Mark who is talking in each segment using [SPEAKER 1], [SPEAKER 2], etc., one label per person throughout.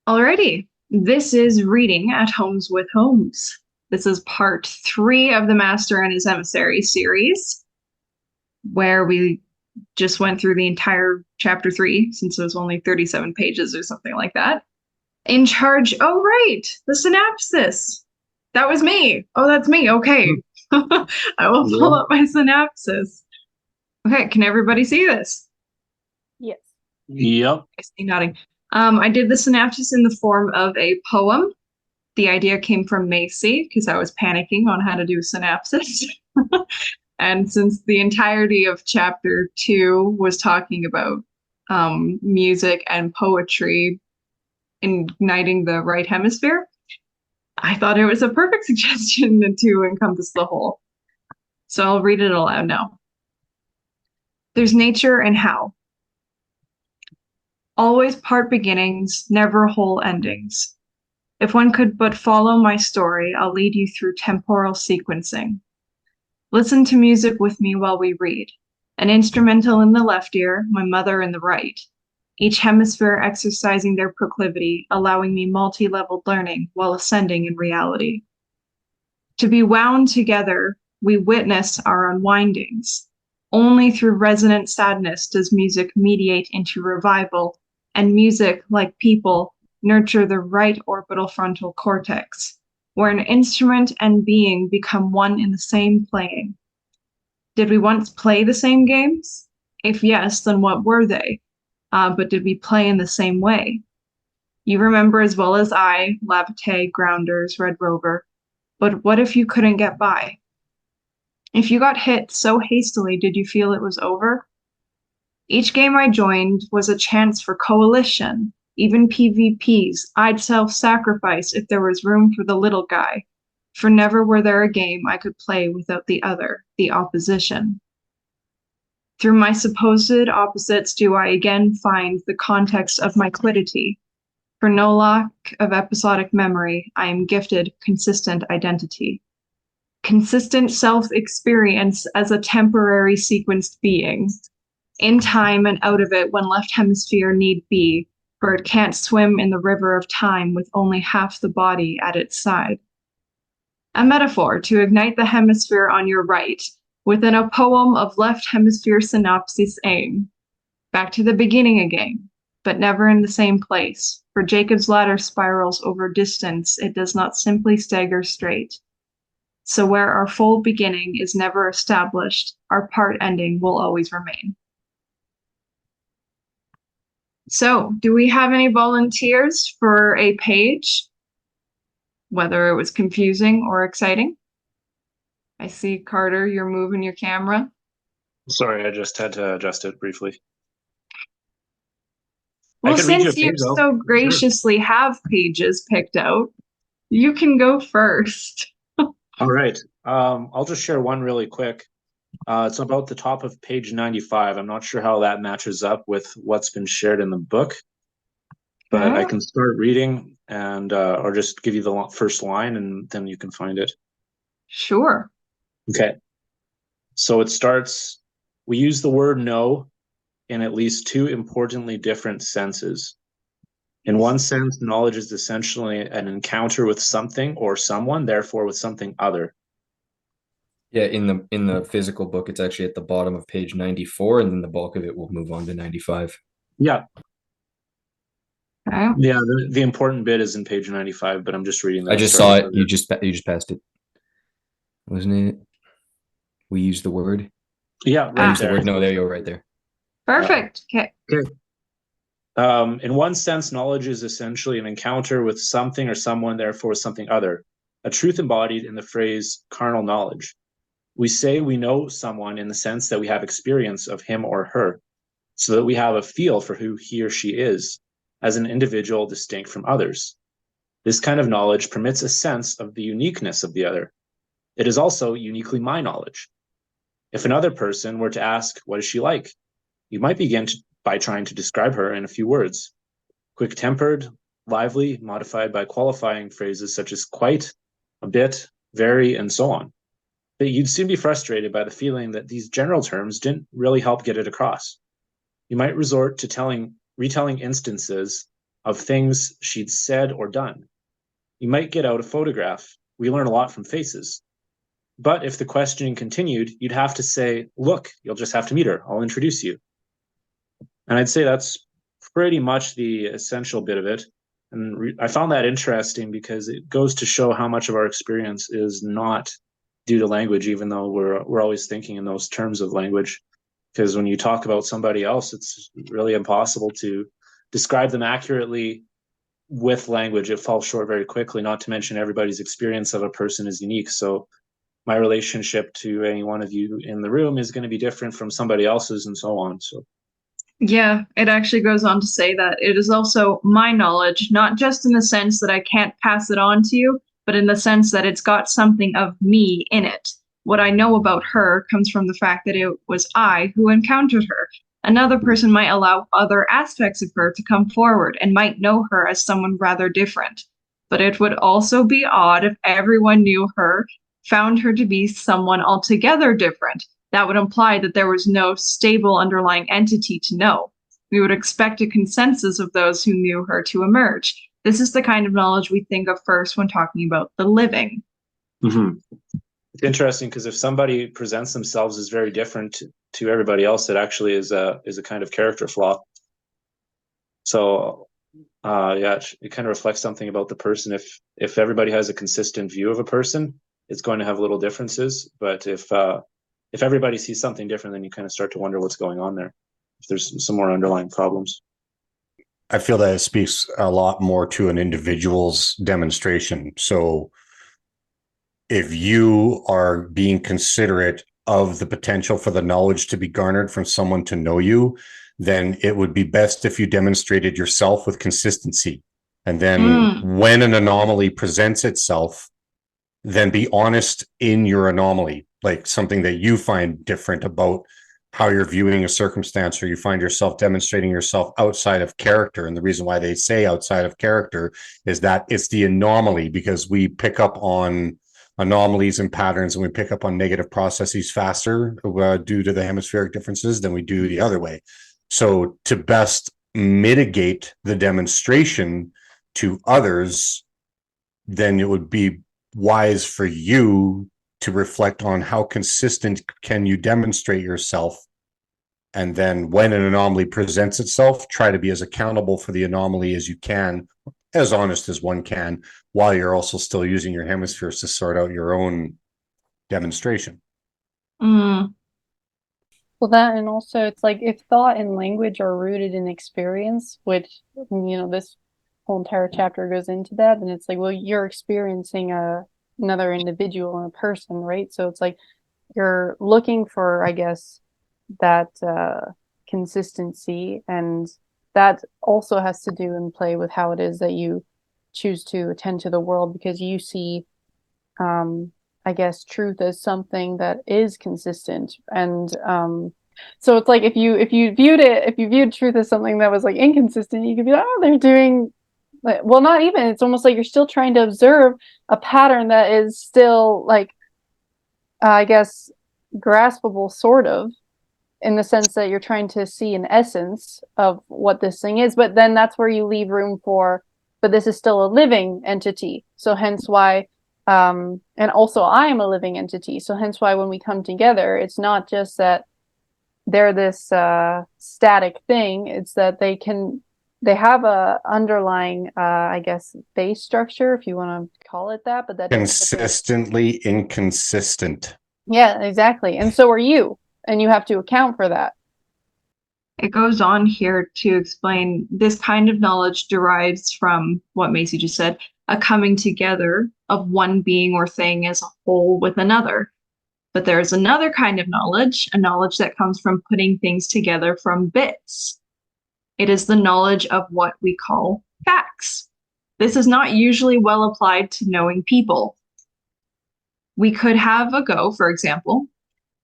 [SPEAKER 1] Alrighty, this is Reading at Homes with Holmes. This is part 3 of the Master and His Emissary series, where we just went through the entire chapter 3, since it was only 37 pages or something like that. In charge, oh right, the synopsis. That was me. Oh, that's me. Okay. I will pull up my synopsis. Okay, can everybody see this?
[SPEAKER 2] Yes.
[SPEAKER 3] Yep.
[SPEAKER 1] I see nodding. I did the synopsis in the form of a poem. The idea came from Macy because I was panicking on how to do synopsis. And since the entirety of chapter 2 was talking about music and poetry igniting the right hemisphere, I thought it was a perfect suggestion to encompass the whole. So I'll read it aloud now. There's nature and how. Always part beginnings, never whole endings. If one could but follow my story, I'll lead you through temporal sequencing. Listen to music with me while we read. An instrumental in the left ear, my mother in the right. Each hemisphere exercising their proclivity, allowing me multi-leveled learning while ascending in reality. To be wound together, we witness our unwindings. Only through resonant sadness does music mediate into revival, and music, like people, nurture the right orbital frontal cortex, where an instrument and being become one in the same playing. Did we once play the same games? If yes, then what were they? But did we play in the same way? You remember as well as I, Labate, Grounders, Red Rover. But what if you couldn't get by? If you got hit so hastily, did you feel it was over? Each game I joined was a chance for coalition, even PvPs. I'd self-sacrifice if there was room for the little guy, for never were there a game I could play without the other, the opposition. Through my supposed opposites do I again find the context of my quiddity. For no lack of episodic memory, I am gifted consistent identity. Consistent self-experience as a temporary sequenced being. In time and out of it when left hemisphere need be, for it can't swim in the river of time with only half the body at its side. A metaphor to ignite the hemisphere on your right, within a poem of left hemisphere synopsis aim. Back to the beginning again, but never in the same place, for Jacob's ladder spirals over distance, it does not simply stagger straight. So where our full beginning is never established, our part ending will always remain. So, do we have any volunteers for a page? Whether it was confusing or exciting? I see, Carter, you're moving your camera.
[SPEAKER 3] Sorry, I just had to adjust it briefly.
[SPEAKER 1] Well, since you so graciously have pages picked out, you can go first.
[SPEAKER 3] All right. I'll just share one really quick. It's about the top of page 95. I'm not sure how that matches up with what's been shared in the book, but I can start reading and or just give you the first line and then you can find it.
[SPEAKER 1] Sure.
[SPEAKER 3] Okay. So it starts, we use the word know in at least two importantly different senses. In one sense, knowledge is essentially an encounter with something or someone, therefore with something other.
[SPEAKER 4] Yeah, in the physical book, it's actually at the bottom of page 94, and then the bulk of it will move on to 95.
[SPEAKER 3] Yeah.
[SPEAKER 1] Okay.
[SPEAKER 3] Yeah, the important bit is in page 95, but I'm just reading that.
[SPEAKER 4] I just saw it. You just passed it, wasn't it? We use the word.
[SPEAKER 3] Yeah, right.
[SPEAKER 4] Use the word. No, there you go, right there.
[SPEAKER 1] Perfect. Okay.
[SPEAKER 3] In one sense, knowledge is essentially an encounter with something or someone, therefore with something other, a truth embodied in the phrase carnal knowledge. We say we know someone in the sense that we have experience of him or her, so that we have a feel for who he or she is, as an individual distinct from others. This kind of knowledge permits a sense of the uniqueness of the other. It is also uniquely my knowledge. If another person were to ask, what is she like? You might begin by trying to describe her in a few words. Quick-tempered, lively, modified by qualifying phrases such as quite, a bit, very, and so on. But you'd soon be frustrated by the feeling that these general terms didn't really help get it across. You might resort to retelling instances of things she'd said or done. You might get out a photograph. We learn a lot from faces. But if the questioning continued, you'd have to say, look, you'll just have to meet her. I'll introduce you. And I'd say that's pretty much the essential bit of it. And I found that interesting because it goes to show how much of our experience is not due to language, even though we're always thinking in those terms of language. Because when you talk about somebody else, it's really impossible to describe them accurately with language. It falls short very quickly, not to mention everybody's experience of a person is unique. So my relationship to any one of you in the room is going to be different from somebody else's, and so on. So
[SPEAKER 1] Yeah, it actually goes on to say that it is also my knowledge, not just in the sense that I can't pass it on to you, but in the sense that it's got something of me in it. What I know about her comes from the fact that it was I who encountered her. Another person might allow other aspects of her to come forward and might know her as someone rather different. But it would also be odd if everyone knew her, found her to be someone altogether different. That would imply that there was no stable underlying entity to know. We would expect a consensus of those who knew her to emerge. This is the kind of knowledge we think of first when talking about the living.
[SPEAKER 3] Mm-hmm. It's interesting because if somebody presents themselves as very different to everybody else, it actually is a kind of character flaw. So yeah, it kind of reflects something about the person. If everybody has a consistent view of a person, it's going to have little differences. But if everybody sees something different, then you kind of start to wonder what's going on there, if there's some more underlying problems.
[SPEAKER 2] I feel that it speaks a lot more to an individual's demonstration. So if you are being considerate of the potential for the knowledge to be garnered from someone to know you, then it would be best if you demonstrated yourself with consistency. And then when an anomaly presents itself, then be honest in your anomaly, like something that you find different about how you're viewing a circumstance, or you find yourself demonstrating yourself outside of character. And the reason why they say outside of character is that it's the anomaly, because we pick up on anomalies and patterns, and we pick up on negative processes faster due to the hemispheric differences than we do the other way. So to best mitigate the demonstration to others, then it would be wise for you to reflect on how consistent can you demonstrate yourself. And then when an anomaly presents itself, try to be as accountable for the anomaly as you can, as honest as one can, while you're also still using your hemispheres to sort out your own demonstration.
[SPEAKER 5] Well, that, and also it's like if thought and language are rooted in experience, which, you know, this whole entire chapter goes into that, and it's like, well, you're experiencing another individual and a person, right? So it's like you're looking for, I guess, that consistency, and that also has to do and play with how it is that you choose to attend to the world, because you see I guess truth as something that is consistent. And so it's like if you viewed truth as something that was like inconsistent, you could be like, oh, they're doing, well, not even, it's almost like you're still trying to observe a pattern that is still like I guess graspable, sort of, in the sense that you're trying to see an essence of what this thing is. But then that's where you leave room for, but this is still a living entity, so hence why and also I am a living entity, so hence why when we come together, it's not just that they're this static thing, it's that they have a underlying I guess base structure, if you want to call it that, but that
[SPEAKER 2] consistently inconsistent.
[SPEAKER 5] Yeah, exactly. And so are you, and you have to account for that.
[SPEAKER 1] It goes on here to explain this kind of knowledge derives from what Macy just said, a coming together of one being or thing as a whole with another. But there's another kind of knowledge, a knowledge that comes from putting things together from bits. It is the knowledge of what we call facts. This is not usually well applied to knowing people. We could have a go, for example.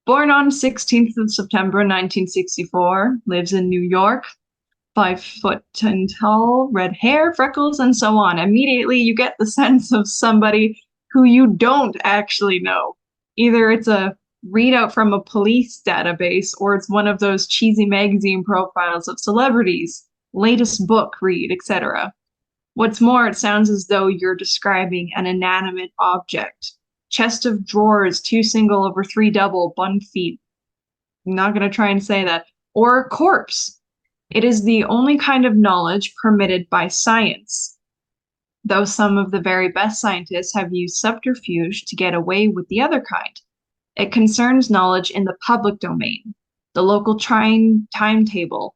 [SPEAKER 1] Born on 16th of September 1964, lives in New York, 5'10" tall, red hair, freckles, and so on. Immediately, you get the sense of somebody who you don't actually know. Either it's a readout from a police database, or it's one of those cheesy magazine profiles of celebrities. latest book read, etc. What's more, it sounds as though you're describing an inanimate object. Chest of drawers, 2 single over 3 double, bun feet. I'm not going to try and say that. Or corpse. It is the only kind of knowledge permitted by science, though some of the very best scientists have used subterfuge to get away with the other kind. It concerns knowledge in the public domain, the local timetable,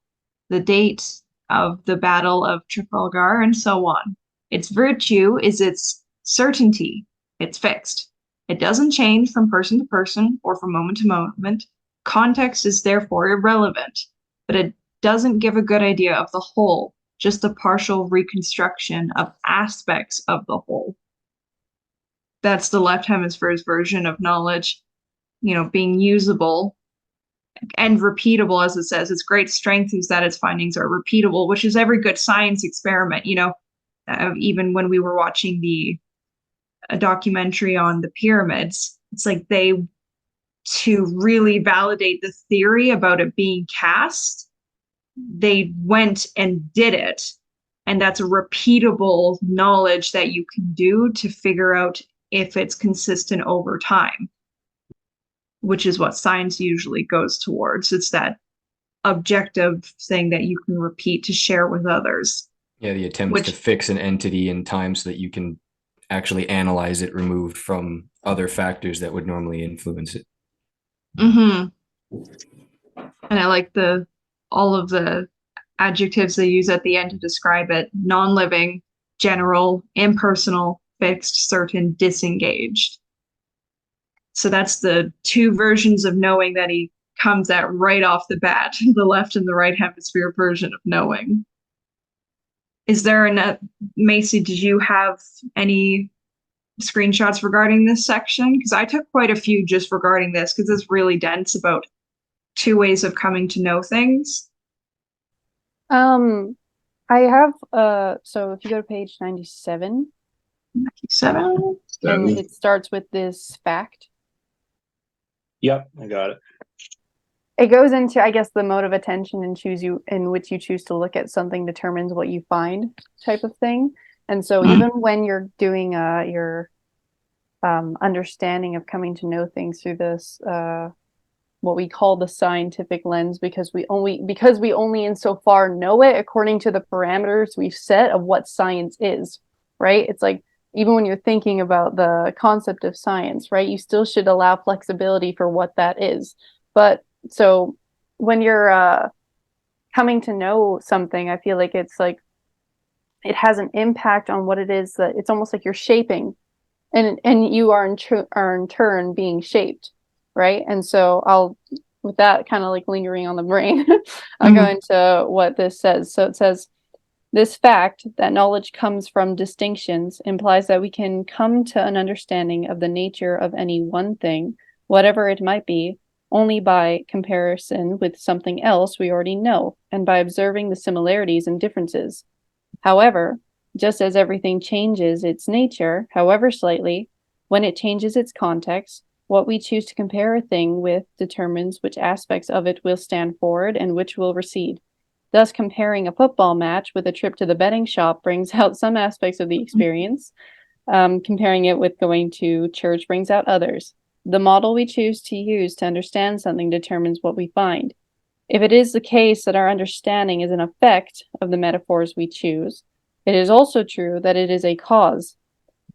[SPEAKER 1] the date of the Battle of Trafalgar, and so on. Its virtue is its certainty. It's fixed. It doesn't change from person to person or from moment to moment. Context is therefore irrelevant, but it doesn't give a good idea of the whole, just a partial reconstruction of aspects of the whole. That's the left hemisphere's version of knowledge, being usable and repeatable, as it says. Its great strength is that its findings are repeatable, which is every good science experiment. Even when we were watching a documentary on the pyramids, it's like to really validate the theory about it being cast, they went and did it. And that's a repeatable knowledge that you can do to figure out if it's consistent over time, which is what science usually goes towards. It's that objective thing that you can repeat to share with others.
[SPEAKER 4] Yeah, the attempt to fix an entity in time so that you can actually analyze it removed from other factors that would normally influence it.
[SPEAKER 1] Mm-hmm. And I like all of the adjectives they use at the end to describe it: non-living, general, impersonal, fixed, certain, disengaged. So that's the 2 versions of knowing that he comes at right off the bat, the left and the right hemisphere version of knowing. Is there Macy, did you have any screenshots regarding this section? Because I took quite a few just regarding this, because it's really dense about 2 ways of coming to know things.
[SPEAKER 5] I have so if you go to page 97.
[SPEAKER 1] 97?
[SPEAKER 5] And it starts with this fact.
[SPEAKER 3] Yep, I got it.
[SPEAKER 5] It goes into, I guess, the mode of attention in which you choose to look at something determines what you find, type of thing. And so even when you're doing your understanding of coming to know things through this what we call the scientific lens, because we only insofar know it according to the parameters we've set of what science is, right? It's like, even when you're thinking about the concept of science, right, you still should allow flexibility for what that is. But so when you're coming to know something, I feel like it's like it has an impact on what it is, that it's almost like you're shaping, and you are in turn being shaped, right? And so with that kind of like lingering on the brain, I'll go into what this says. So it says, this fact that knowledge comes from distinctions implies that we can come to an understanding of the nature of any one thing, whatever it might be, only by comparison with something else we already know, and by observing the similarities and differences. However, just as everything changes its nature, however slightly, when it changes its context, what we choose to compare a thing with determines which aspects of it will stand forward and which will recede. Thus, comparing a football match with a trip to the betting shop brings out some aspects of the experience. Comparing it with going to church brings out others. The model we choose to use to understand something determines what we find. If it is the case that our understanding is an effect of the metaphors we choose, it is also true that it is a cause.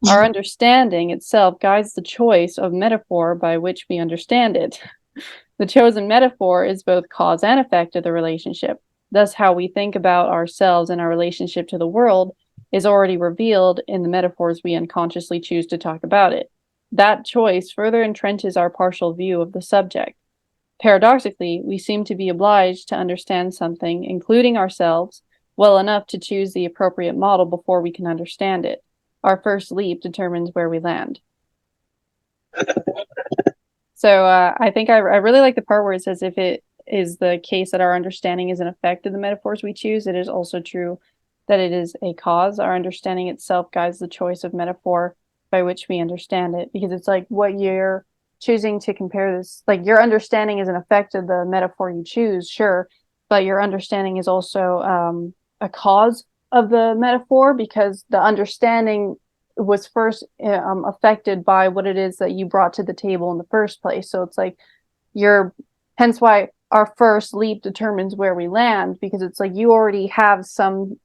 [SPEAKER 5] Our understanding itself guides the choice of metaphor by which we understand it. The chosen metaphor is both cause and effect of the relationship. Thus, how we think about ourselves and our relationship to the world is already revealed in the metaphors we unconsciously choose to talk about it. That choice further entrenches our partial view of the subject. Paradoxically, we seem to be obliged to understand something, including ourselves, well enough to choose the appropriate model before we can understand it. Our first leap determines where we land. So I think I really like the part where it says, if it is the case that our understanding is an effect of the metaphors we choose, it is also true that it is a cause. Our understanding itself guides the choice of metaphor by which we understand it, because it's like what you're choosing to compare this, like your understanding is an effect of the metaphor you choose, sure, but your understanding is also a cause of the metaphor, because the understanding was first affected by what it is that you brought to the table in the first place. So it's like hence why our first leap determines where we land, because it's like you already have some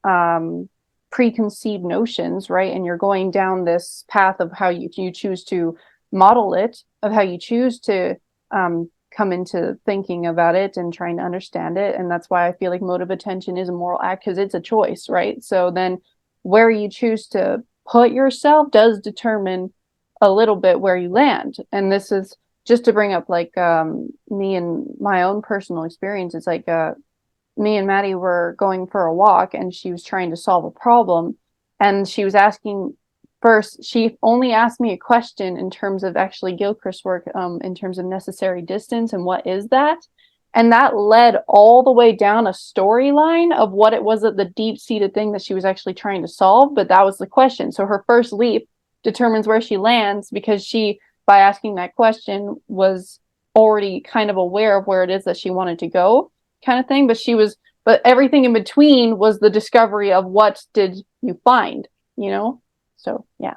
[SPEAKER 5] preconceived notions, right? And you're going down this path of how you choose to model it, of how you choose to come into thinking about it and trying to understand it. And that's why I feel like mode of attention is a moral act, because it's a choice, right? So then where you choose to put yourself does determine a little bit where you land. And this is just to bring up like me and my own personal experience. It's like me and Maddie were going for a walk, and she was trying to solve a problem, and she was asking first, she only asked me a question in terms of actually Gilchrist work, in terms of necessary distance and what is that. And that led all the way down a storyline of what it was, that the deep-seated thing that she was actually trying to solve. But that was the question. So her first leap determines where she lands, because she, by asking that question, was already kind of aware of where it is that she wanted to go, kind of thing. But everything in between was the discovery of what did you find, you know? So, yeah.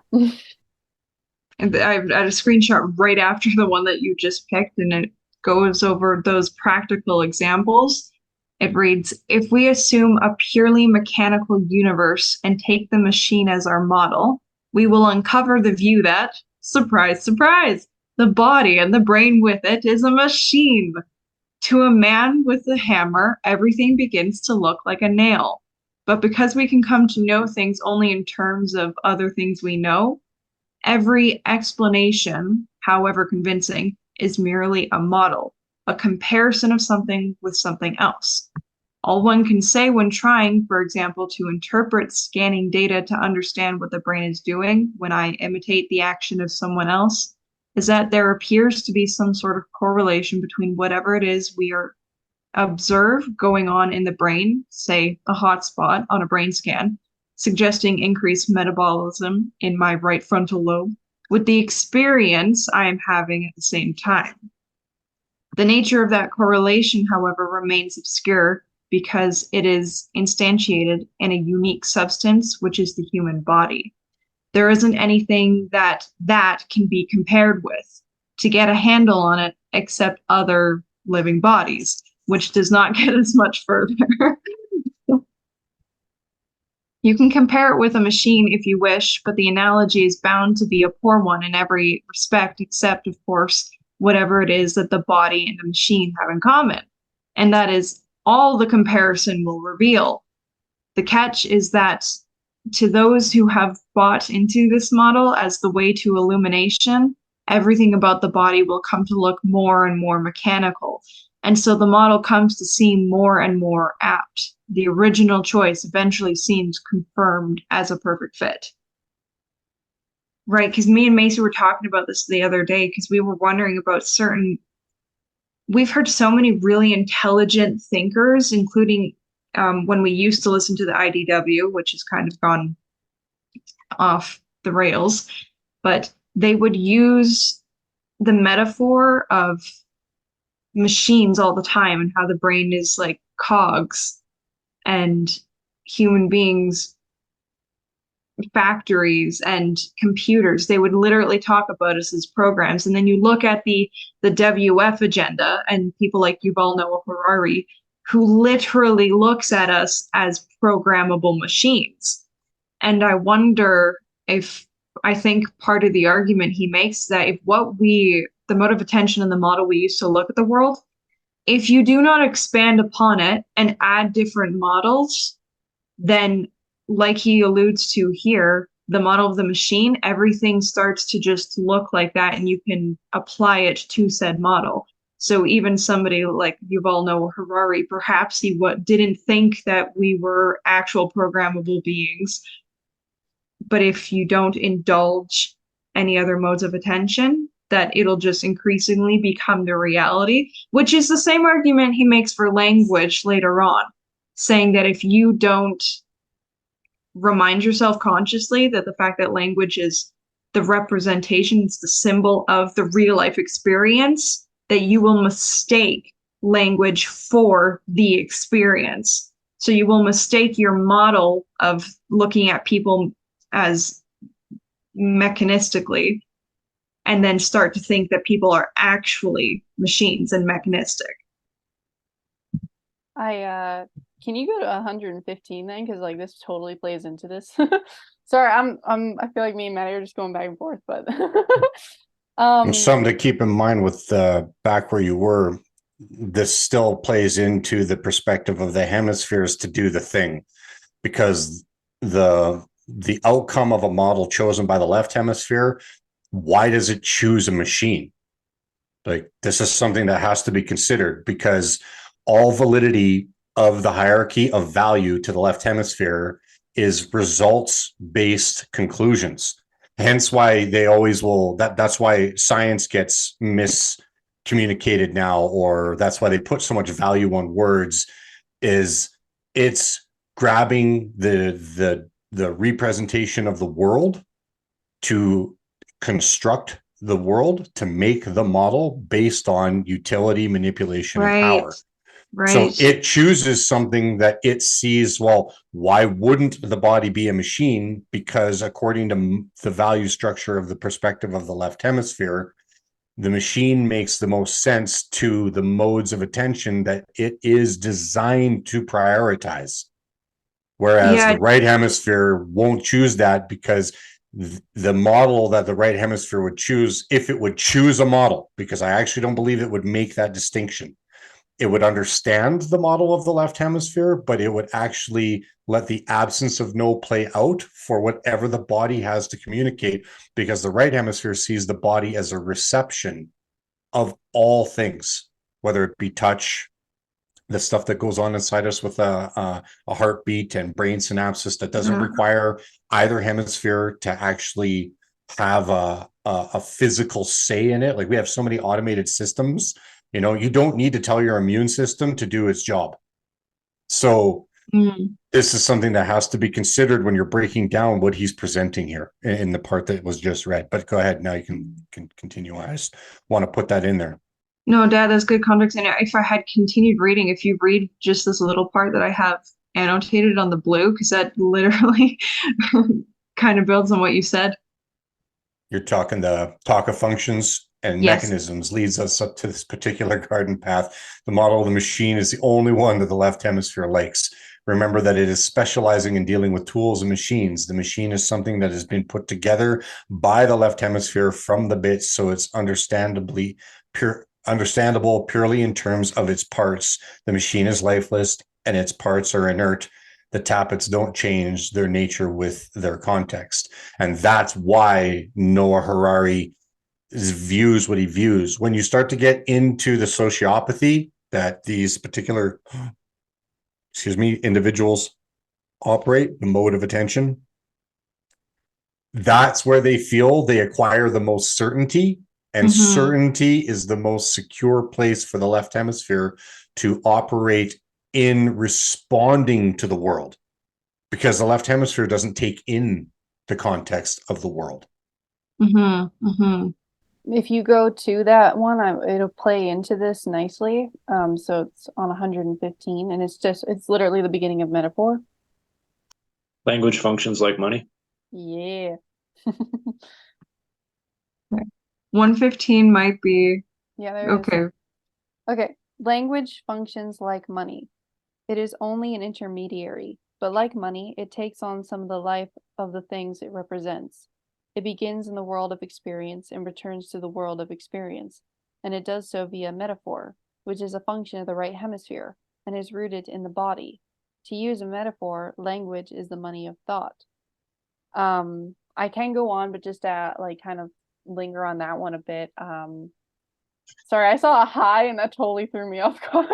[SPEAKER 1] And I had a screenshot right after the one that you just picked, and it goes over those practical examples. It reads, if we assume a purely mechanical universe and take the machine as our model, we will uncover the view that, surprise, surprise, the body and the brain with it is a machine. To a man with a hammer, everything begins to look like a nail. But because we can come to know things only in terms of other things we know, every explanation, however convincing, is merely a model, a comparison of something with something else. All one can say when trying, for example, to interpret scanning data to understand what the brain is doing when I imitate the action of someone else, is that there appears to be some sort of correlation between whatever it is we observe going on in the brain, say a hotspot on a brain scan, suggesting increased metabolism in my right frontal lobe, with the experience I am having at the same time. The nature of that correlation, however, remains obscure because it is instantiated in a unique substance, which is the human body. There isn't anything that can be compared with to get a handle on it except other living bodies, which does not get us much further. You can compare it with a machine if you wish, but the analogy is bound to be a poor one in every respect, except, of course, whatever it is that the body and the machine have in common. And that is all the comparison will reveal. The catch is that to those who have bought into this model as the way to illumination, everything about the body will come to look more and more mechanical. And so the model comes to seem more and more apt. The original choice eventually seems confirmed as a perfect fit. Right, because me and Macy were talking about this the other day, because we were wondering about we've heard so many really intelligent thinkers, including when we used to listen to the IDW, which has kind of gone off the rails, but they would use the metaphor of machines all the time and how the brain is like cogs and human beings factories and computers. They would literally talk about us as programs. And then you look at the WF agenda and people like Yuval Noah Harari, who literally looks at us as programmable machines. And I wonder if, I think part of the argument he makes is that if the mode of attention and the model we use to look at the world, if you do not expand upon it and add different models, then like he alludes to here, the model of the machine, everything starts to just look like that and you can apply it to said model. So even somebody like Yuval Noah Harari, perhaps he didn't think that we were actual programmable beings. But if you don't indulge any other modes of attention, that it'll just increasingly become the reality, which is the same argument he makes for language later on, saying that if you don't remind yourself consciously that the fact that language is the representation, it's the symbol of the real life experience, that you will mistake language for the experience. So you will mistake your model of looking at people as mechanistically and then start to think that people are actually machines and mechanistic.
[SPEAKER 5] Can you go to 115 then? Because like this totally plays into this. Sorry, I feel like me and Maddie are just going back and forth, but
[SPEAKER 2] And something to keep in mind with back where you were, this still plays into the perspective of the hemispheres to do the thing, because the outcome of a model chosen by the left hemisphere, why does it choose a machine? Like, this is something that has to be considered, because all validity of the hierarchy of value to the left hemisphere is results based conclusions. Hence why they always will, that's why science gets miscommunicated now, or that's why they put so much value on words, is it's grabbing the representation of the world to construct the world, to make the model based on utility, manipulation, and power. So it chooses something that it sees, well, why wouldn't the body be a machine? Because according to the value structure of the perspective of the left hemisphere, the machine makes the most sense to the modes of attention that it is designed to prioritize. Whereas the right hemisphere won't choose that, because the model that the right hemisphere would choose, if it would choose a model, because I actually don't believe it would make that distinction, it would understand the model of the left hemisphere, but it would actually let the absence of no play out for whatever the body has to communicate, because the right hemisphere sees the body as a reception of all things, whether it be touch, the stuff that goes on inside us with a heartbeat and brain synapses that doesn't require either hemisphere to actually have a physical say in it. Like, we have so many automated systems, you know, you don't need to tell your immune system to do its job. So this is something that has to be considered when you're breaking down what he's presenting here in the part that was just read. But go ahead, now you can continue. I just want to put that in there.
[SPEAKER 1] No, Dad, that's good context. And if I had continued reading, if you read just this little part that I have annotated on the blue, because that literally kind of builds on what you said.
[SPEAKER 2] You're talking the talk of functions and mechanisms leads us up to this particular garden path. The model of the machine is the only one that the left hemisphere likes. Remember that it is specializing in dealing with tools and machines. The machine is something that has been put together by the left hemisphere from the bits, so it's understandable purely in terms of its parts. The machine is lifeless and its parts are inert. The tappets don't change their nature with their context. And that's why Noah Harari views what he views. When you start to get into the sociopathy that these particular, individuals operate, the mode of attention, that's where they feel they acquire the most certainty. And certainty is the most secure place for the left hemisphere to operate in responding to the world, because the left hemisphere doesn't take in the context of the world.
[SPEAKER 5] If you go to that one, it'll play into this nicely. So it's on 115, and it's literally the beginning of metaphor.
[SPEAKER 3] Language functions like money.
[SPEAKER 5] Yeah.
[SPEAKER 1] 115 might be.
[SPEAKER 5] Yeah, there it is. Okay. Language functions like money. It is only an intermediary, but like money, it takes on some of the life of the things it represents. It begins in the world of experience and returns to the world of experience, and it does so via metaphor, which is a function of the right hemisphere and is rooted in the body. To use a metaphor, language is the money of thought. I can go on, but just like kind of linger on that one a bit. Sorry, I saw a high and that totally threw me off guard.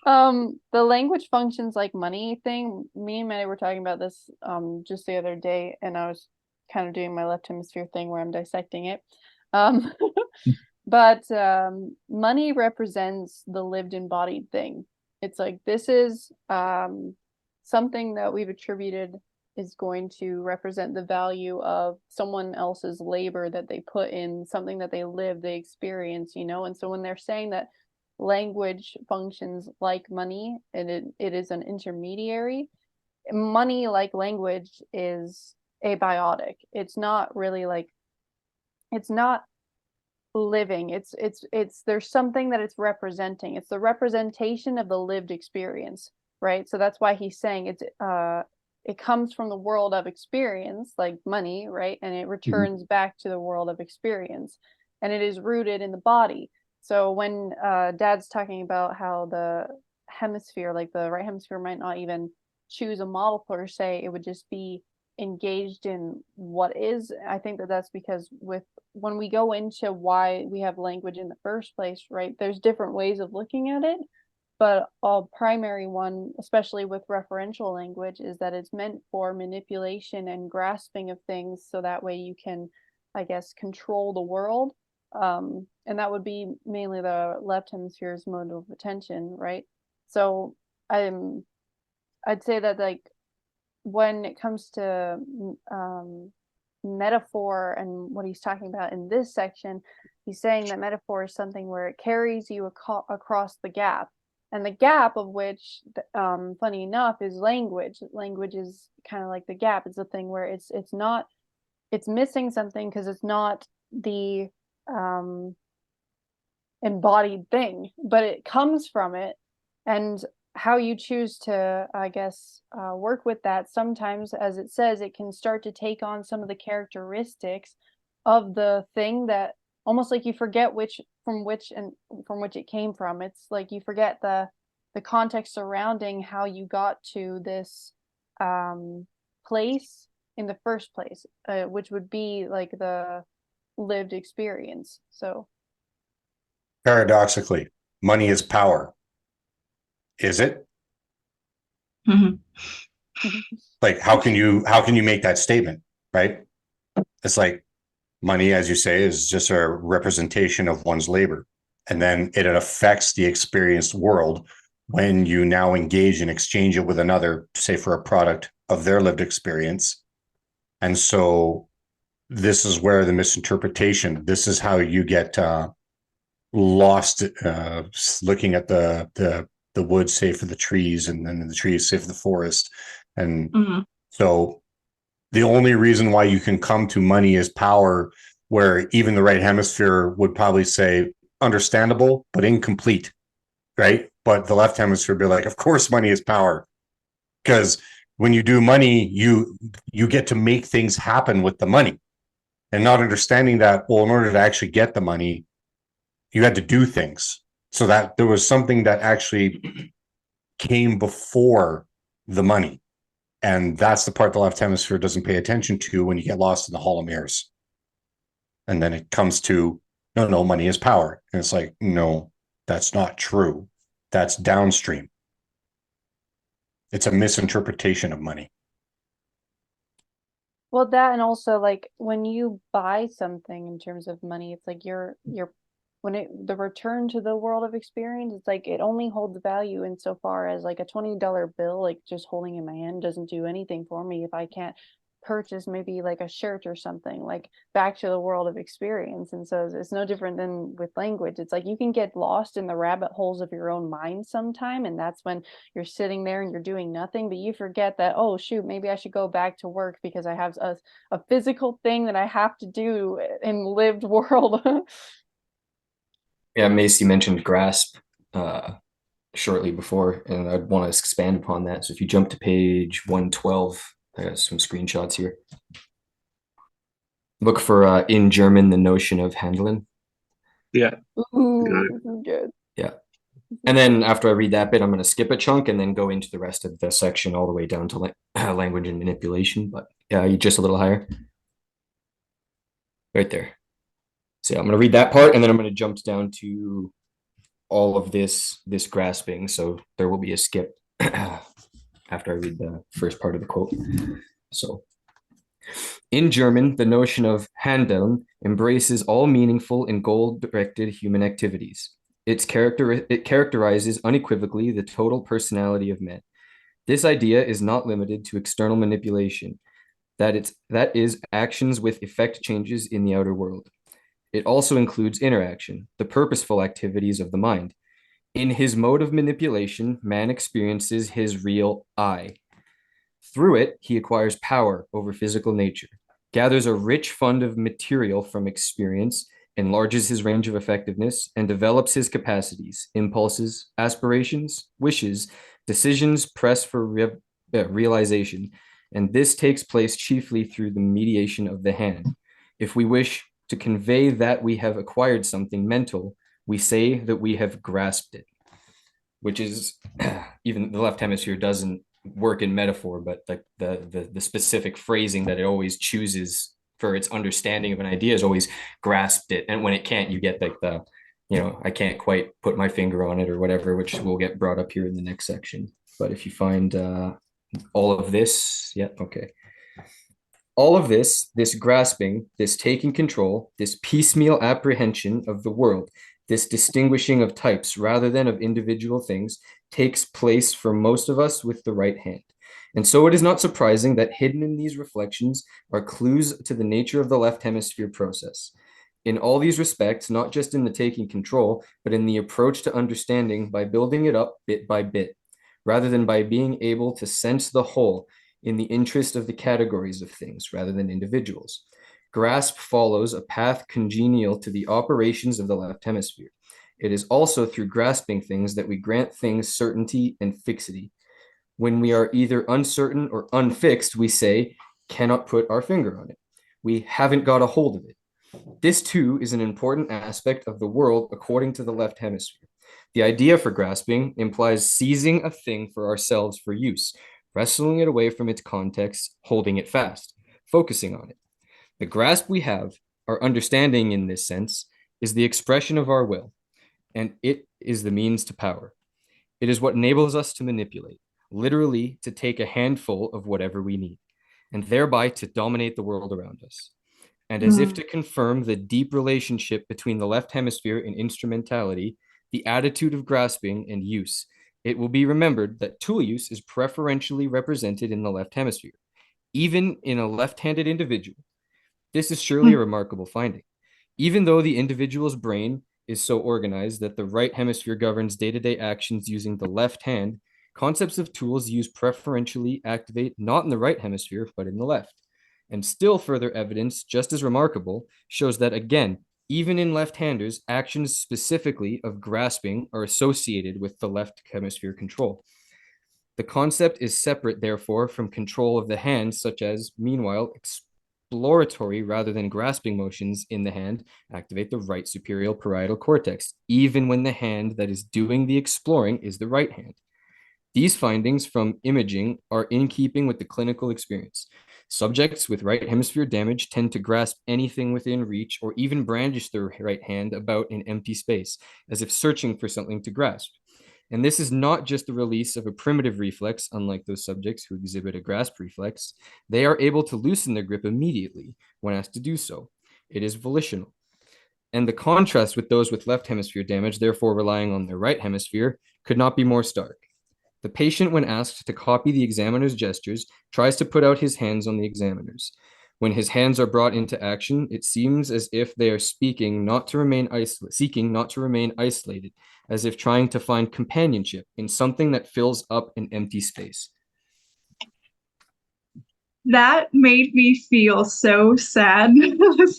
[SPEAKER 5] The language functions like money thing, me and Maddie were talking about this just the other day, and I was kind of doing my left hemisphere thing where I'm dissecting it. But money represents the lived embodied thing. It's like, this is something that we've attributed is going to represent the value of someone else's labor that they put in, something that they live, they experience, you know? And so when they're saying that language functions like money, and it is an intermediary. Money, like language, is abiotic. It's not really like, it's not living. It's there's something that it's representing. It's the representation of the lived experience, right? So that's why he's saying it comes from the world of experience, like money, right? And it returns back to the world of experience, and it is rooted in the body. So when Dad's talking about how the hemisphere, like the right hemisphere, might not even choose a model per se, it would just be engaged in what is. I think that that's because when we go into why we have language in the first place, right, there's different ways of looking at it, but a primary one, especially with referential language, is that it's meant for manipulation and grasping of things, so that way you can, I guess, control the world. And that would be mainly the left hemisphere's mode of attention, right? So I'd say that, like, when it comes to metaphor and what he's talking about in this section, he's saying that metaphor is something where it carries you across the gap, and the gap of which, funny enough, is language. Language is kind of like the gap. It's a thing where it's missing something because it's not the embodied thing, but it comes from it. And how you choose to, I guess, work with that, sometimes, as it says, it can start to take on some of the characteristics of the thing, that almost like you forget from which it came from. It's like you forget the context surrounding how you got to this place in the first place, which would be like the lived experience. So
[SPEAKER 2] Paradoxically, money is power. Is it? Like, how can you make that statement, right? It's like, money, as you say, is just a representation of one's labor, and then it affects the experienced world when you now engage and exchange it with another, say for a product of their lived experience. And so this is where the misinterpretation, this is how you get lost looking at the woods, say for the trees, and then the trees, say for the forest. And so the only reason why you can come to money is power, where even the right hemisphere would probably say understandable but incomplete, right? But the left hemisphere would be like, of course money is power, because when you do money, you get to make things happen with the money. And not understanding that, well, in order to actually get the money, you had to do things. So that there was something that actually came before the money. And that's the part the left hemisphere doesn't pay attention to when you get lost in the hall of mirrors. And then it comes to, no, money is power. And it's like, no, that's not true. That's downstream. It's a misinterpretation of money.
[SPEAKER 5] Well, that, and also, like, when you buy something in terms of money, it's like the return to the world of experience, it's like it only holds value insofar as, like, a $20 bill, like, just holding in my hand doesn't do anything for me if I can't purchase maybe like a shirt or something, like, back to the world of experience. And so it's no different than with language. It's like you can get lost in the rabbit holes of your own mind sometime, and that's when you're sitting there and you're doing nothing, but you forget that, oh shoot, maybe I should go back to work because I have a physical thing that I have to do in lived world.
[SPEAKER 4] Yeah, Macy mentioned grasp shortly before, and I'd want to expand upon that. So if you jump to page 112, I got some screenshots here. Look for in German the notion of handeln.
[SPEAKER 3] Yeah.
[SPEAKER 5] Ooh, this is good.
[SPEAKER 4] Yeah. And then after I read that bit, I'm going to skip a chunk and then go into the rest of the section all the way down to language and manipulation. But yeah, you just a little higher. Right there. So yeah, I'm going to read that part, and then I'm going to jump down to all of this grasping. So there will be a skip after I read the first part of the quote. So in German, the notion of Handeln embraces all meaningful and goal-directed human activities. It characterizes unequivocally the total personality of men. This idea is not limited to external manipulation, that is actions with effect changes in the outer world. It also includes interaction, the purposeful activities of the mind. In his mode of manipulation, man experiences his real I. Through it, he acquires power over physical nature, gathers a rich fund of material from experience, enlarges his range of effectiveness, and develops his capacities, impulses, aspirations, wishes, decisions press for realization. And this takes place chiefly through the mediation of the hand. If we wish to convey that we have acquired something mental, we say that we have grasped it, which is even the left hemisphere doesn't work in metaphor, but like the specific phrasing that it always chooses for its understanding of an idea is always grasped it. And when it can't, you get like the, I can't quite put my finger on it or whatever, which will get brought up here in the next section. But if you find all of this, yeah, okay. All of this grasping, this taking control, this piecemeal apprehension of the world, this distinguishing of types rather than of individual things takes place for most of us with the right hand. And so it is not surprising that hidden in these reflections are clues to the nature of the left hemisphere process. In all these respects, not just in the taking control, but in the approach to understanding by building it up bit by bit, rather than by being able to sense the whole in the interest of the categories of things rather than individuals. Grasp follows a path congenial to the operations of the left hemisphere. It is also through grasping things that we grant things certainty and fixity. When we are either uncertain or unfixed, we say, cannot put our finger on it. We haven't got a hold of it. This too is an important aspect of the world according to the left hemisphere. The idea for grasping implies seizing a thing for ourselves for use, wrestling it away from its context, holding it fast, focusing on it. The grasp we have, our understanding in this sense, is the expression of our will, and it is the means to power. It is what enables us to manipulate, literally to take a handful of whatever we need, and thereby to dominate the world around us. And as if to confirm the deep relationship between the left hemisphere and instrumentality, the attitude of grasping and use, it will be remembered that tool use is preferentially represented in the left hemisphere, even in a left-handed individual. This is surely a remarkable finding. Even though the individual's brain is so organized that the right hemisphere governs day-to-day actions using the left hand, concepts of tools used preferentially activate not in the right hemisphere, but in the left. And still further evidence, just as remarkable, shows that again, even in left-handers, actions specifically of grasping are associated with the left hemisphere control. The concept is separate, therefore, from control of the hand, such as, meanwhile, exploratory rather than grasping motions in the hand activate the right superior parietal cortex, even when the hand that is doing the exploring is the right hand. These findings from imaging are in keeping with the clinical experience. Subjects with right hemisphere damage tend to grasp anything within reach or even brandish their right hand about in empty space, as if searching for something to grasp. And this is not just the release of a primitive reflex, unlike those subjects who exhibit a grasp reflex. They are able to loosen their grip immediately when asked to do so. It is volitional. And the contrast with those with left hemisphere damage, therefore relying on their right hemisphere, could not be more stark. The patient, when asked to copy the examiner's gestures, tries to put out his hands on the examiner's. When his hands are brought into action, it seems as if they are seeking not to remain isolated, as if trying to find companionship in something that fills up an empty space.
[SPEAKER 1] That made me feel so sad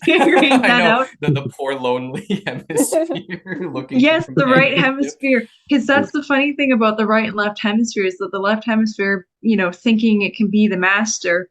[SPEAKER 1] figuring that out.
[SPEAKER 4] The poor lonely hemisphere looking.
[SPEAKER 1] Yes, the right hemisphere. Because that's the funny thing about the right and left hemisphere is that the left hemisphere, thinking it can be the master,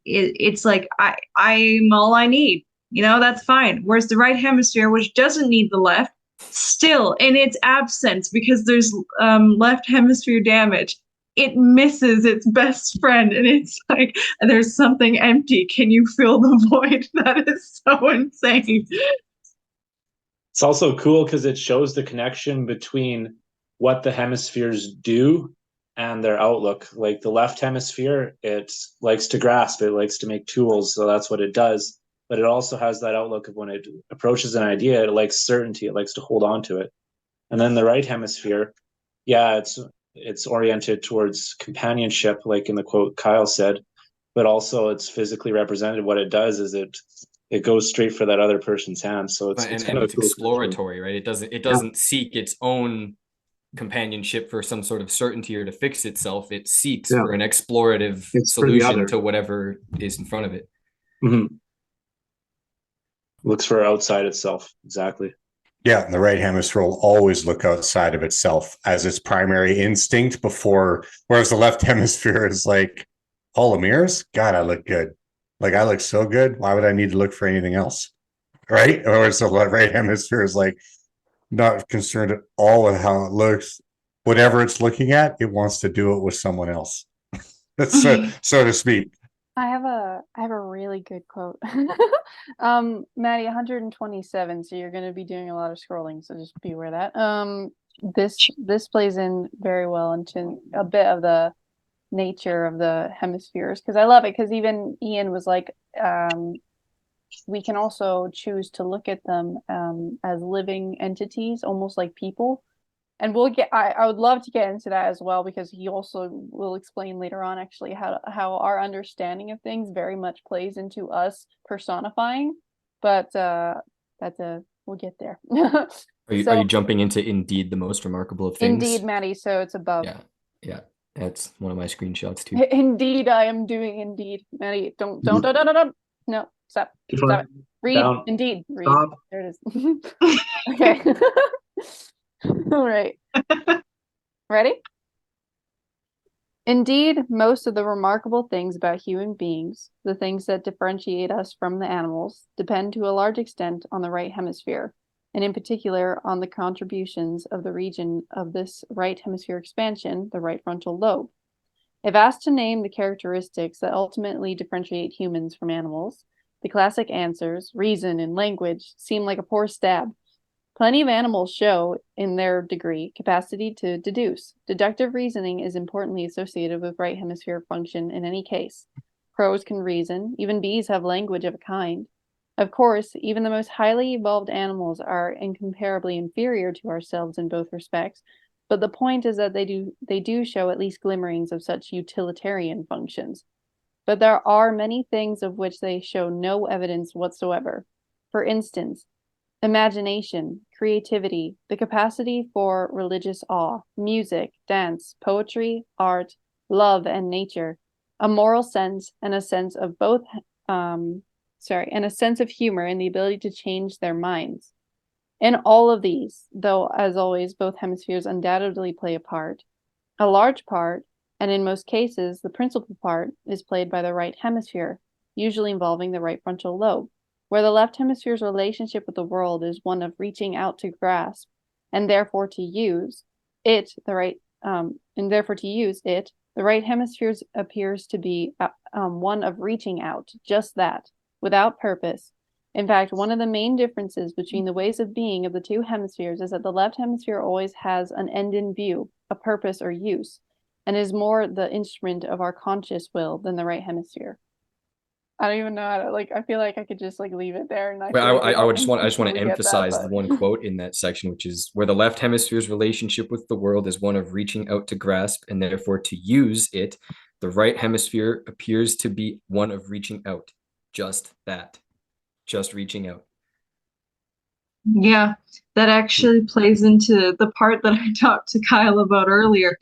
[SPEAKER 1] it's like I'm all I need. That's fine. Whereas the right hemisphere, which doesn't need the left, still in its absence because there's left hemisphere damage, it misses its best friend, and it's like there's something empty. Can you fill the void? That is so insane.
[SPEAKER 3] It's also cool because it shows the connection between what the hemispheres do and their outlook. Like the left hemisphere, it likes to grasp, it likes to make tools, so that's what it does. But it also has that outlook of when it approaches an idea, it likes certainty, it likes to hold on to it. And then the right hemisphere, yeah, it's oriented towards companionship, like in the quote Kyle said, but also it's physically represented. What it does is it it goes straight for that other person's hand. So it's
[SPEAKER 4] and
[SPEAKER 3] kind of
[SPEAKER 4] it's
[SPEAKER 3] a cool
[SPEAKER 4] exploratory, right? It doesn't seek its own companionship for some sort of certainty or to fix itself. It seeks for an explorative solution to whatever is in front of it.
[SPEAKER 3] Mm-hmm. Looks for outside itself. Exactly.
[SPEAKER 2] Yeah, and the right hemisphere will always look outside of itself as its primary instinct whereas the left hemisphere is like, all the mirrors? God, I look good. Like, I look so good. Why would I need to look for anything else? Right? Or so the right hemisphere is like not concerned at all with how it looks. Whatever it's looking at, it wants to do it with someone else. That's so to speak.
[SPEAKER 5] I have a really good quote. Maddie, 127, so you're going to be doing a lot of scrolling, so just be aware of that. This plays in very well into a bit of the nature of the hemispheres, because I love it, because even Iain was like, we can also choose to look at them as living entities, almost like people. And I would love to get into that as well, because he also will explain later on actually how our understanding of things very much plays into us personifying. But we'll get there.
[SPEAKER 4] Are you jumping into Indeed, the most remarkable of things?
[SPEAKER 5] Indeed, Maddie. So it's above.
[SPEAKER 4] Yeah. That's one of my screenshots too.
[SPEAKER 5] Indeed, I am doing Indeed. Maddie, don't. No, stop. Stop. Read.
[SPEAKER 3] Down.
[SPEAKER 5] Indeed. Read.
[SPEAKER 3] Stop.
[SPEAKER 5] There it is. Okay. All right. Ready? Indeed, most of the remarkable things about human beings, the things that differentiate us from the animals, depend to a large extent on the right hemisphere, and in particular on the contributions of the region of this right hemisphere expansion, the right frontal lobe. If asked to name the characteristics that ultimately differentiate humans from animals, the classic answers, reason and language, seem like a poor stab. Plenty of animals show, in their degree, capacity to deduce. Deductive reasoning is importantly associated with right hemisphere function in any case. Crows can reason, even bees have language of a kind. Of course, even the most highly evolved animals are incomparably inferior to ourselves in both respects, but the point is that they do show at least glimmerings of such utilitarian functions. But there are many things of which they show no evidence whatsoever. For instance, imagination, creativity, the capacity for religious awe, music, dance, poetry, art, love, and nature, a moral sense, and a sense of and a sense of humor and the ability to change their minds. In all of these, though, as always, both hemispheres undoubtedly play a part. A large part, and in most cases, the principal part, is played by the right hemisphere, usually involving the right frontal lobe, where the left hemisphere's relationship with the world is one of reaching out to grasp, and therefore to use it. The right hemisphere appears to be one of reaching out, just that, without purpose. In fact, one of the main differences between the ways of being of the two hemispheres is that the left hemisphere always has an end in view, a purpose or use, and is more the instrument of our conscious will than the right hemisphere. I don't even know how to, I feel like I could just leave it there. And I
[SPEAKER 4] just want to emphasize the one quote in that section, which is where the left hemisphere's relationship with the world is one of reaching out to grasp and therefore to use it. The right hemisphere appears to be one of reaching out. Just that. Just reaching out.
[SPEAKER 1] Yeah, that actually plays into the part that I talked to Kyle about earlier.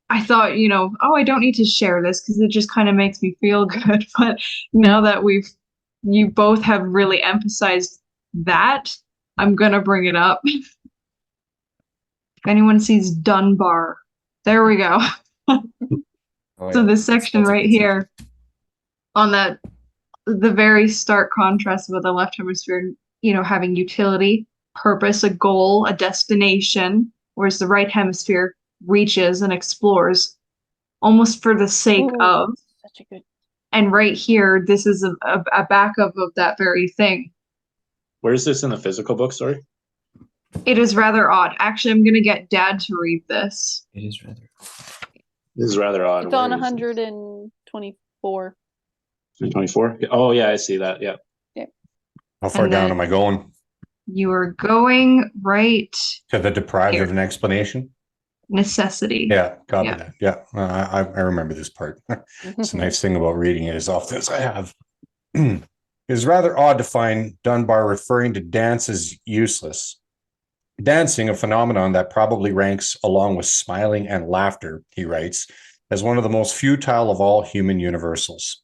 [SPEAKER 1] I thought, I don't need to share this because it just kind of makes me feel good. But now that you both have really emphasized that, I'm going to bring it up. If anyone sees Dunbar, there we go. So this section right here on the very stark contrast with the left hemisphere, having utility, purpose, a goal, a destination, whereas the right hemisphere reaches and explores almost for the sake of.
[SPEAKER 5] Such a good.
[SPEAKER 1] And right here, this is a backup of that very thing.
[SPEAKER 3] Where is this in the physical book? Sorry.
[SPEAKER 1] It is rather odd. Actually, I'm going to get Dad to read this.
[SPEAKER 4] It is rather.
[SPEAKER 3] This is rather odd.
[SPEAKER 5] It's on 124.
[SPEAKER 3] 124? Oh, yeah, I see that. Yeah.
[SPEAKER 2] How far down am I going?
[SPEAKER 1] You are going right
[SPEAKER 2] to the deprived
[SPEAKER 1] here.
[SPEAKER 2] Of an explanation?
[SPEAKER 1] Necessity.
[SPEAKER 2] Yeah, copy that. Yeah, I remember this part. It's a nice thing about reading it as often as I have. It is rather odd to find Dunbar referring to dance as useless. Dancing, a phenomenon that probably ranks along with smiling and laughter, he writes, as one of the most futile of all human universals.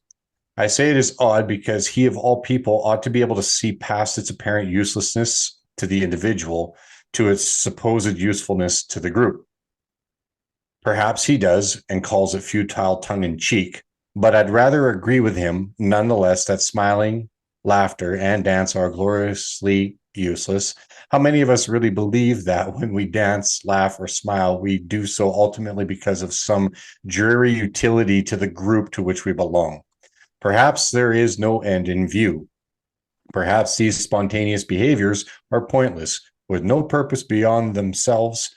[SPEAKER 2] I say it is odd because he of all people ought to be able to see past its apparent uselessness to the individual to its supposed usefulness to the group. Perhaps he does and calls it futile tongue-in-cheek, but I'd rather agree with him nonetheless that smiling, laughter, and dance are gloriously useless. How many of us really believe that when we dance, laugh, or smile, we do so ultimately because of some dreary utility to the group to which we belong? Perhaps there is no end in view. Perhaps these spontaneous behaviors are pointless, with no purpose beyond themselves,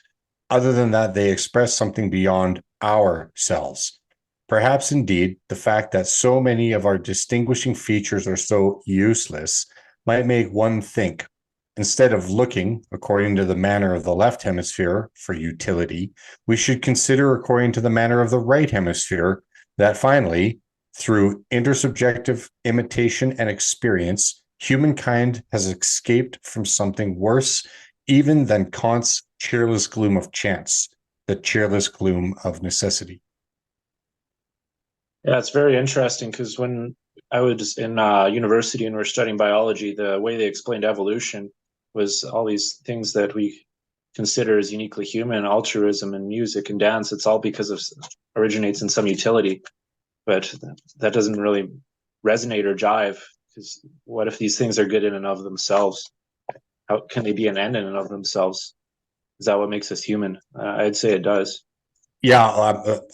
[SPEAKER 2] other than that they express something beyond ourselves. Perhaps indeed the fact that so many of our distinguishing features are so useless might make one think, instead of looking according to the manner of the left hemisphere for utility, we should consider according to the manner of the right hemisphere, that finally, through intersubjective imitation and experience, humankind has escaped from something worse even than Kant's cheerless gloom of chance, the cheerless gloom of necessity.
[SPEAKER 3] Yeah, it's very interesting because when I was in university and we were studying biology, the way they explained evolution was all these things that we consider as uniquely human, altruism and music and dance. It's all because of originates in some utility, but that doesn't really resonate or jive, because what if these things are good in and of themselves? How can they be an end in and of themselves? Is that what makes us human? I'd say it does.
[SPEAKER 2] Yeah,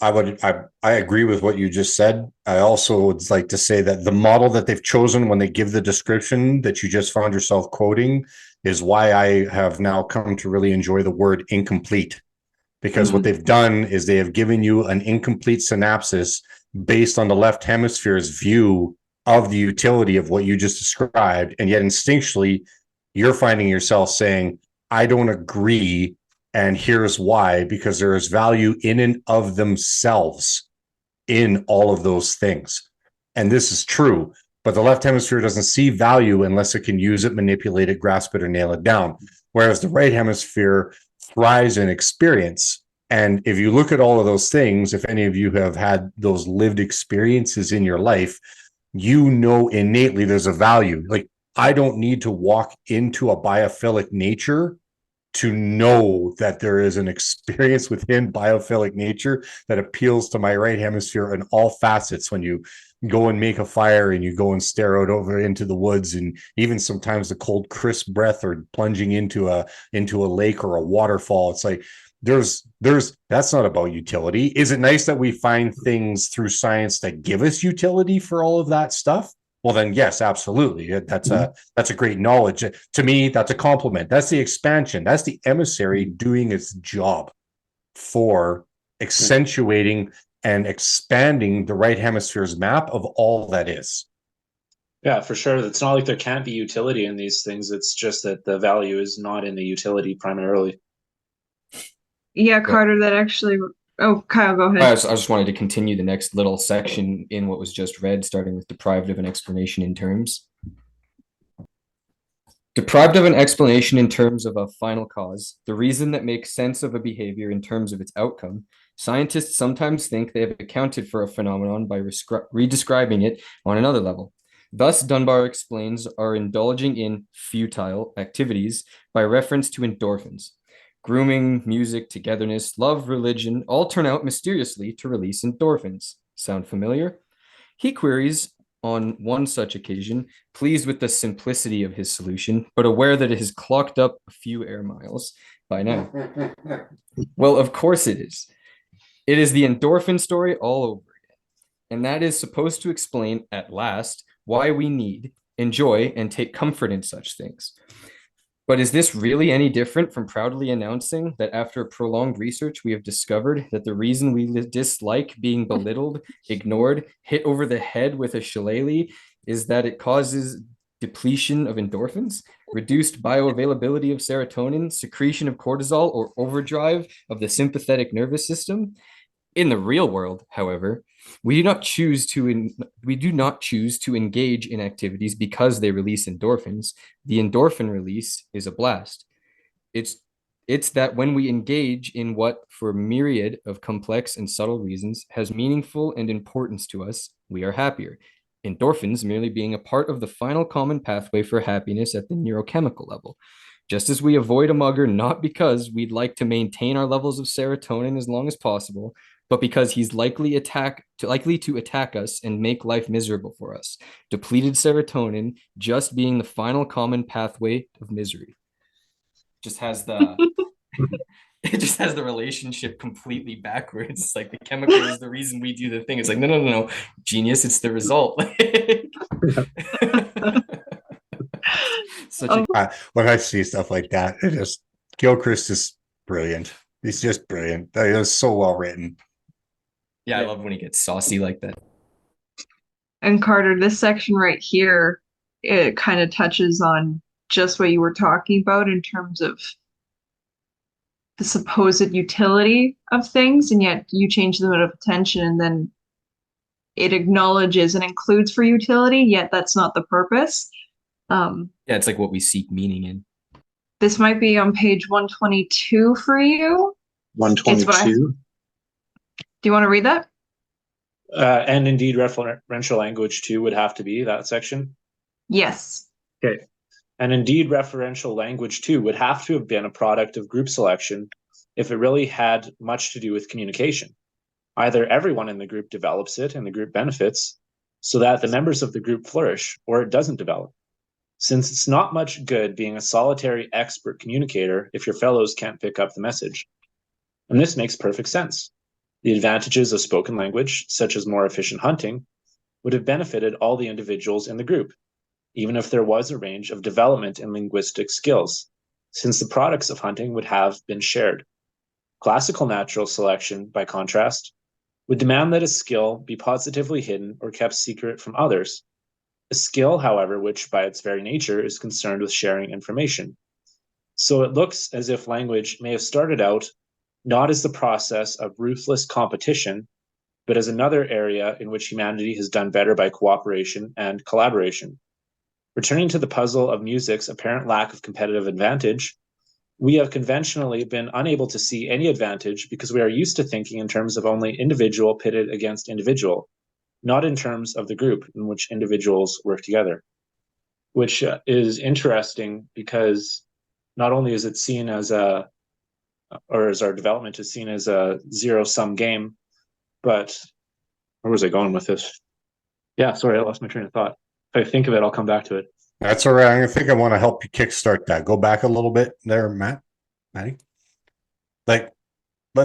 [SPEAKER 2] I agree with what you just said. I also would like to say that the model that they've chosen when they give the description that you just found yourself quoting is why I have now come to really enjoy the word incomplete. Because what they've done is they have given you an incomplete synopsis based on the left hemisphere's view of the utility of what you just described. And yet instinctually, you're finding yourself saying, I don't agree. And here's why, because there is value in and of themselves in all of those things. And this is true, but the left hemisphere doesn't see value unless it can use it, manipulate it, grasp it, or nail it down. Whereas the right hemisphere thrives in experience. And if you look at all of those things, if any of you have had those lived experiences in your life, you know innately there's a value. Like, I don't need to walk into a biophilic nature to know that there is an experience within biophilic nature that appeals to my right hemisphere in all facets. When you go and make a fire and you go and stare out over into the woods, and even sometimes the cold crisp breath, or plunging into a lake or a waterfall, it's like there's that's not about utility. Is it nice that we find things through science that give us utility for all of that stuff? Well, then, yes, absolutely. That's a great knowledge. To me, that's a compliment. That's the expansion. That's the emissary doing its job for accentuating and expanding the right hemisphere's map of all that is.
[SPEAKER 3] Yeah, for sure. It's not like there can't be utility in these things. It's just that the value is not in the utility primarily.
[SPEAKER 1] Yeah, Carter, that actually. Oh, Kyle, go ahead.
[SPEAKER 4] I just wanted to continue the next little section in what was just read, starting with deprived of an explanation in terms. Deprived of an explanation in terms of a final cause, the reason that makes sense of a behavior in terms of its outcome, scientists sometimes think they have accounted for a phenomenon by redescribing it on another level. Thus, Dunbar explains our indulging in futile activities by reference to endorphins. Grooming, music, togetherness, love, religion all turn out mysteriously to release endorphins. Sound familiar? He queries on one such occasion, pleased with the simplicity of his solution, but aware that it has clocked up a few air miles by now. Well, of course it is. It is the endorphin story all over again. And that is supposed to explain, at last, why we need, enjoy, and take comfort in such things. But is this really any different from proudly announcing that after prolonged research, we have discovered that the reason we dislike being belittled, ignored, hit over the head with a shillelagh is that it causes depletion of endorphins, reduced bioavailability of serotonin, secretion of cortisol, or overdrive of the sympathetic nervous system? In the real world, however, we do not choose to engage in activities because they release endorphins. The endorphin release is a blast. It's it's that when we engage in what, for a myriad of complex and subtle reasons, has meaningful and importance to us, we are happier. Endorphins merely being a part of the final common pathway for happiness at the neurochemical level. Just as we avoid a mugger not because we'd like to maintain our levels of serotonin as long as possible, but because he's likely to attack us and make life miserable for us. Depleted serotonin just being the final common pathway of misery. Just has the it just has the relationship completely backwards. It's like the chemical is the reason we do the thing. It's like, no. Genius, it's the result.
[SPEAKER 2] When I see stuff like that, Gilchrist is brilliant. He's just brilliant. That is so well written.
[SPEAKER 4] Yeah, I love when he gets saucy like that.
[SPEAKER 1] And Carter, this section right here, it kind of touches on just what you were talking about in terms of the supposed utility of things, and yet you change the mode of attention, and then it acknowledges and includes for utility, yet that's not the purpose.
[SPEAKER 4] Yeah, it's like what we seek meaning in.
[SPEAKER 1] This might be on page 122 for you.
[SPEAKER 3] 122.
[SPEAKER 1] Do you want to read that?
[SPEAKER 3] And indeed, referential language too would have to be that section.
[SPEAKER 1] Yes.
[SPEAKER 3] Okay. And indeed, referential language too would have to have been a product of group selection if it really had much to do with communication. Either everyone in the group develops it and the group benefits so that the members of the group flourish, or it doesn't develop. Since it's not much good being a solitary expert communicator if your fellows can't pick up the message. And this makes perfect sense. The advantages of spoken language, such as more efficient hunting, would have benefited all the individuals in the group, even if there was a range of development in linguistic skills, since the products of hunting would have been shared. Classical natural selection, by contrast, would demand that a skill be positively hidden or kept secret from others. A skill, however, which by its very nature is concerned with sharing information. So it looks as if language may have started out not as the process of ruthless competition, but as another area in which humanity has done better by cooperation and collaboration. Returning to the puzzle of music's apparent lack of competitive advantage, we have conventionally been unable to see any advantage because we are used to thinking in terms of only individual pitted against individual, not in terms of the group in which individuals work together, which is interesting because not only is it seen as as our development is seen as a zero-sum game, but where was I going with this? Yeah, sorry, I lost my train of thought. If I think of it, I'll come back to it.
[SPEAKER 2] That's all right. I think I want to help you kickstart that. Go back a little bit there, Matty.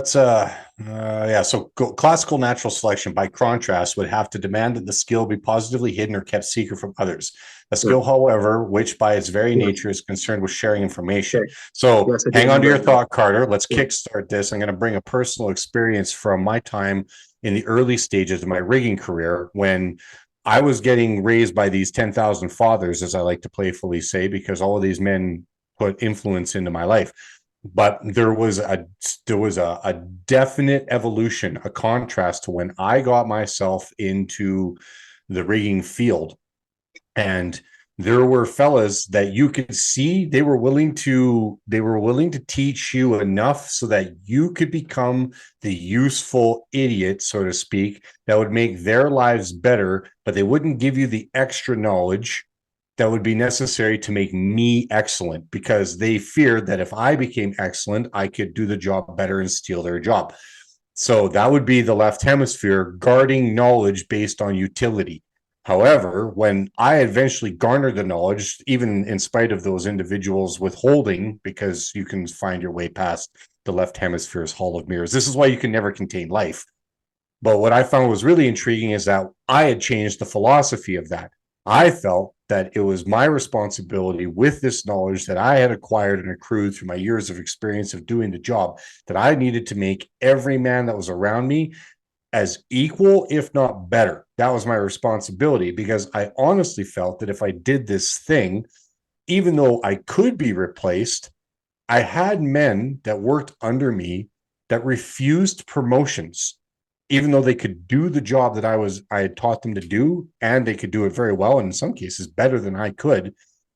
[SPEAKER 2] So classical natural selection, by contrast, would have to demand that the skill be positively hidden or kept secret from others. A skill, however, which by its very nature is concerned with sharing information.
[SPEAKER 3] Okay.
[SPEAKER 2] So
[SPEAKER 3] Yes,
[SPEAKER 2] hang on to your thought, Carter. Let's
[SPEAKER 3] Yeah.
[SPEAKER 2] kickstart this. I'm going to bring a personal experience from my time in the early stages of my rigging career when I was getting raised by these 10,000 fathers, as I like to playfully say, because all of these men put influence into my life. But there was a definite evolution, a contrast to when I got myself into the rigging field. And there were fellas that you could see they were willing to teach you enough so that you could become the useful idiot, so to speak, that would make their lives better, but they wouldn't give you the extra knowledge that would be necessary to make me excellent, because they feared that if I became excellent, I could do the job better and steal their job. So that would be the left hemisphere guarding knowledge based on utility. However, when I eventually garnered the knowledge, even in spite of those individuals withholding, because you can find your way past the left hemisphere's hall of mirrors. This is why you can never contain life. But what I found was really intriguing is that I had changed the philosophy of that. I felt that it was my responsibility, with this knowledge that I had acquired and accrued through my years of experience of doing the job, that I needed to make every man that was around me as equal, if not better. That was my responsibility, because I honestly felt that if I did this thing, even though I could be replaced, I had men that worked under me that refused promotions. even though they could do the job that I had taught them to do, and they could do it very well, and in some cases better than I could,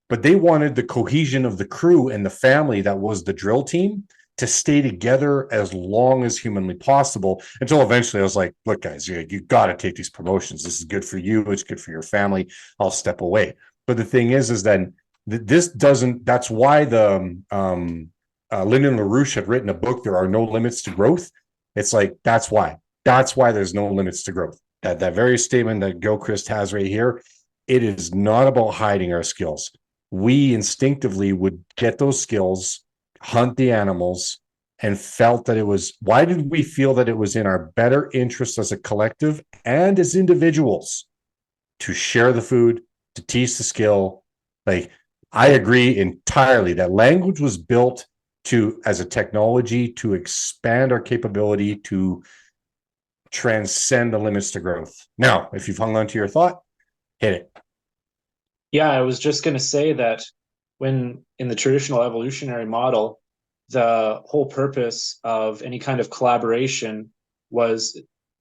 [SPEAKER 2] but they wanted the cohesion of the crew and the family that was the drill team to stay together as long as humanly possible, until eventually I was like, look, guys, you got to take these promotions. This is good for you. It's good for your family. I'll step away. But the thing is then this doesn't, that's why Lyndon LaRouche had written a book, There Are No Limits to Growth. It's like, that's why there's no limits to growth. That very statement that Gilchrist has right here, it is not about hiding our skills. We instinctively would get those skills, hunt the animals, and felt that it was, why did we feel that it was in our better interest as a collective and as individuals to share the food, to teach the skill? Like, I agree entirely that language was built as a technology to expand our capability to transcend the limits to growth. Now, if you've hung on to your thought, hit it.
[SPEAKER 3] Yeah, I was just going to say that when in the traditional evolutionary model, the whole purpose of any kind of collaboration was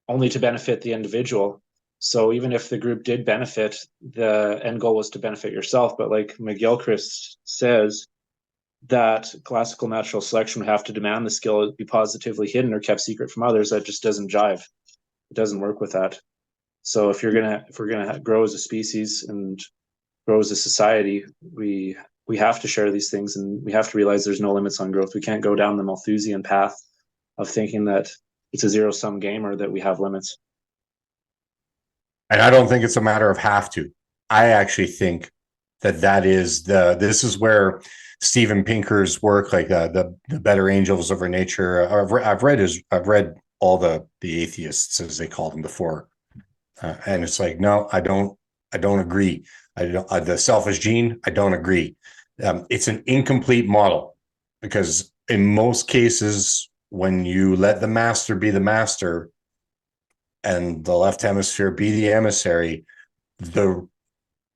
[SPEAKER 3] only to benefit the individual. So even if the group did benefit, the end goal was to benefit yourself. But like McGilchrist says, that classical natural selection would have to demand the skill be positively hidden or kept secret from others. That just doesn't jive. It doesn't work with that. So if we're gonna grow as a species and grow as a society, we have to share these things, and we have to realize there's no limits on growth. We can't go down the Malthusian path of thinking that it's a zero-sum game or that we have limits.
[SPEAKER 2] And I don't think it's a matter of have to. I actually think this is where Steven Pinker's work, like the Better Angels Over Nature. I've read all the atheists, as they call them, before, and it's like, no, I don't agree. The selfish gene, I don't agree. It's an incomplete model, because in most cases, when you let the master be the master and the left hemisphere be the emissary,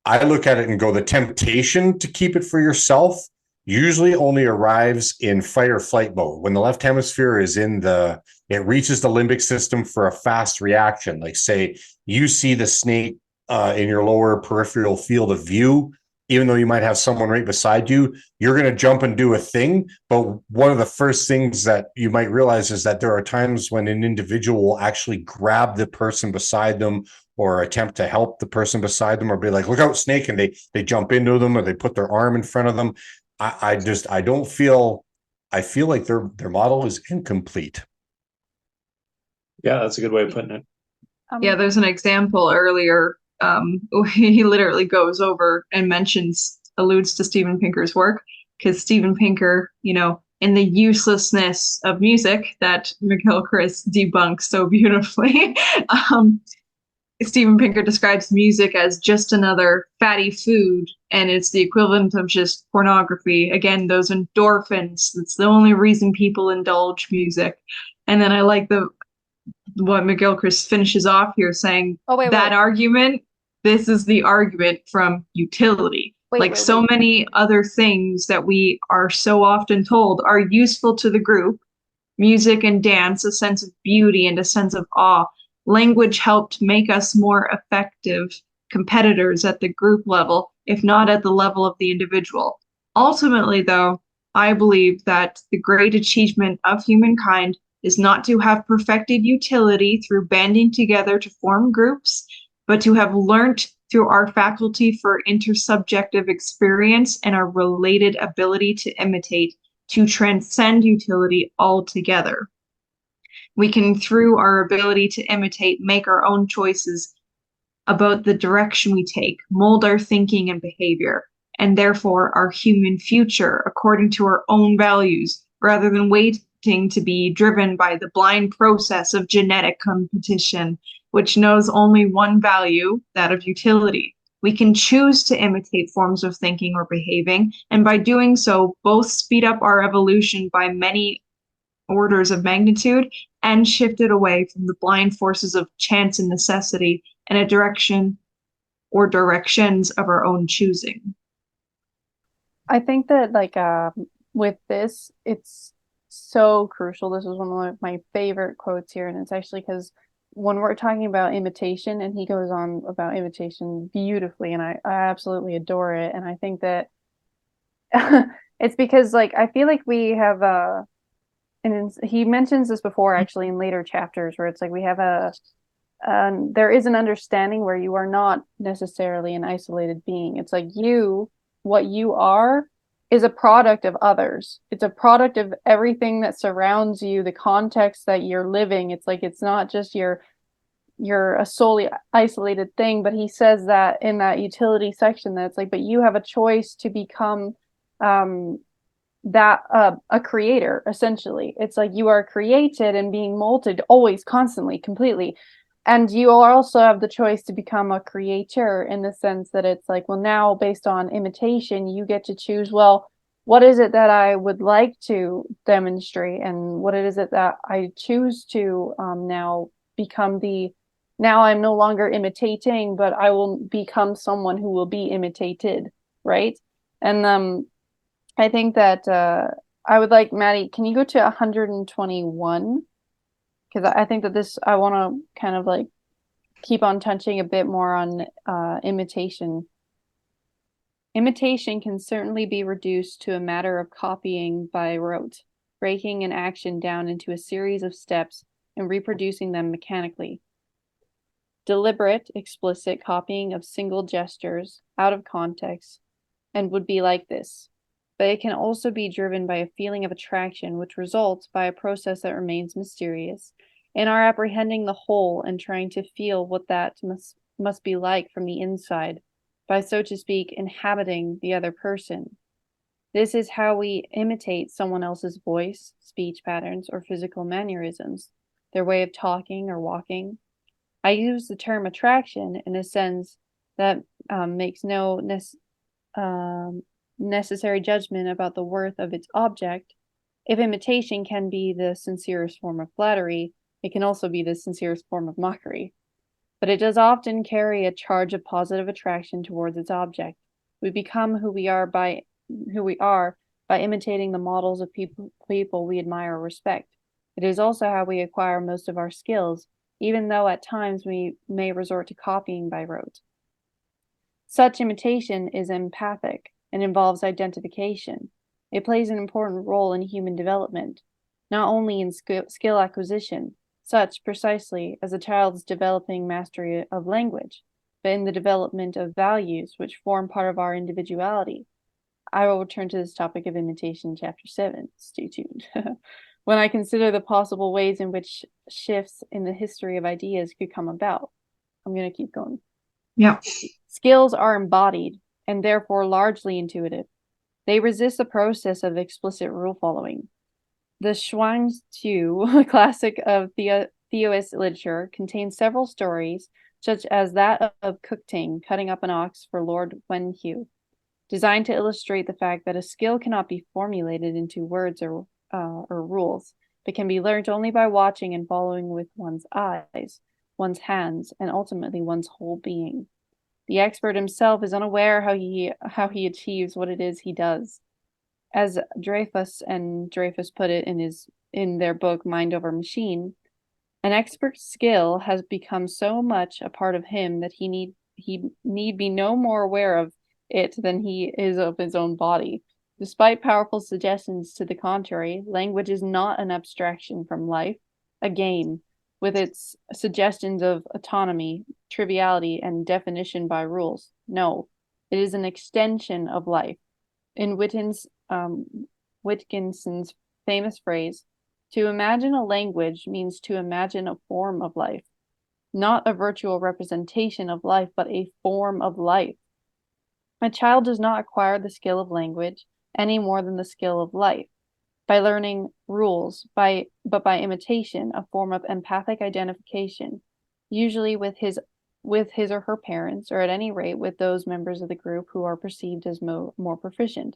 [SPEAKER 2] I look at it and go, the temptation to keep it for yourself usually only arrives in fight or flight mode. When the left hemisphere is it reaches the limbic system for a fast reaction. Like, say you see the snake in your lower peripheral field of view, even though you might have someone right beside you, you're going to jump and do a thing. But one of the first things that you might realize is that there are times when an individual will actually grab the person beside them, or attempt to help the person beside them, or be like, look out, snake, and they jump into them, or they put their arm in front of them. I feel like their model is incomplete.
[SPEAKER 3] Yeah, that's a good way of putting it.
[SPEAKER 1] Yeah, there's an example earlier. He literally goes over and alludes to Steven Pinker's work, because Steven Pinker, in the uselessness of music that McGilchrist debunks so beautifully, Steven Pinker describes music as just another fatty food, and it's the equivalent of just pornography. Again, those endorphins, it's the only reason people indulge music. And then I like what McGilchrist finishes off here saying, argument, this is the argument from utility. Many other things that we are so often told are useful to the group, music and dance, a sense of beauty and a sense of awe. Language helped make us more effective competitors at the group level, if not at the level of the individual. Ultimately, though, I believe that the great achievement of humankind is not to have perfected utility through banding together to form groups, but to have learnt through our faculty for intersubjective experience and our related ability to imitate, to transcend utility altogether. We can, through our ability to imitate, make our own choices about the direction we take, mold our thinking and behavior, and therefore our human future according to our own values, rather than waiting to be driven by the blind process of genetic competition, which knows only one value, that of utility. We can choose to imitate forms of thinking or behaving, and by doing so, both speed up our evolution by many orders of magnitude and shift it away from the blind forces of chance and necessity in a direction or directions of our own choosing.
[SPEAKER 5] I think that with this, it's so crucial. This is one of my favorite quotes here, and it's actually because when we're talking about imitation, and he goes on about imitation beautifully, and I absolutely adore it. And I think that it's because like I feel like we have and he mentions this before actually in later chapters where it's like we have there is an understanding where you are not necessarily an isolated being. It's like what you are is a product of others. It's a product of everything that surrounds you, the context that you're living. It's like it's not just you're a solely isolated thing. But he says that in that utility section that it's like, but you have a choice to become a creator, essentially. It's like you are created and being molded always, constantly, completely. And you also have the choice to become a creator in the sense that it's like, well, now based on imitation, you get to choose, well, what is it that I would like to demonstrate, and what is it that I choose to now become now I'm no longer imitating, but I will become someone who will be imitated, right? And I think that I would like, Maddie, can you go to 121? Because I think that I want to kind of like keep on touching a bit more on imitation. Imitation can certainly be reduced to a matter of copying by rote, breaking an action down into a series of steps and reproducing them mechanically. Deliberate, explicit copying of single gestures out of context and would be like this. But it can also be driven by a feeling of attraction, which results by a process that remains mysterious in our apprehending the whole and trying to feel what that must be like from the inside, by, so to speak, inhabiting the other person. This is how we imitate someone else's voice, speech patterns, or physical mannerisms, their way of talking or walking. I use the term attraction in a sense that makes no necessary judgment about the worth of its object. If imitation can be the sincerest form of flattery, it can also be the sincerest form of mockery. But it does often carry a charge of positive attraction towards its object. We become who we are by imitating the models of people we admire or respect. It is also how we acquire most of our skills, even though at times we may resort to copying by rote. Such imitation is empathic and involves identification. It plays an important role in human development, not only in skill acquisition, such precisely as a child's developing mastery of language, but in the development of values which form part of our individuality. I will return to this topic of imitation in Chapter 7. Stay tuned. When I consider the possible ways in which shifts in the history of ideas could come about. I'm going to keep going.
[SPEAKER 1] Yeah.
[SPEAKER 5] Skills are embodied and therefore largely intuitive. They resist the process of explicit rule following. The Chuang-Tzu, a classic of Taoist literature, contains several stories, such as that of Cookting cutting up an ox for Lord Wenhu, designed to illustrate the fact that a skill cannot be formulated into words or rules, but can be learned only by watching and following with one's eyes, one's hands, and ultimately one's whole being. The expert himself is unaware how he achieves what it is he does. As Dreyfus put it in their book Mind Over Machine, an expert's skill has become so much a part of him that he need be no more aware of it than he is of his own body. Despite powerful suggestions to the contrary, language is not an abstraction from life, a game, with its suggestions of autonomy, triviality, and definition by rules. No, it is an extension of life. In Wittgenson's famous phrase, to imagine a language means to imagine a form of life, not a virtual representation of life, but a form of life. A child does not acquire the skill of language any more than the skill of life by learning rules, but by imitation, a form of empathic identification, usually with his or her parents, or at any rate with those members of the group who are perceived as more proficient.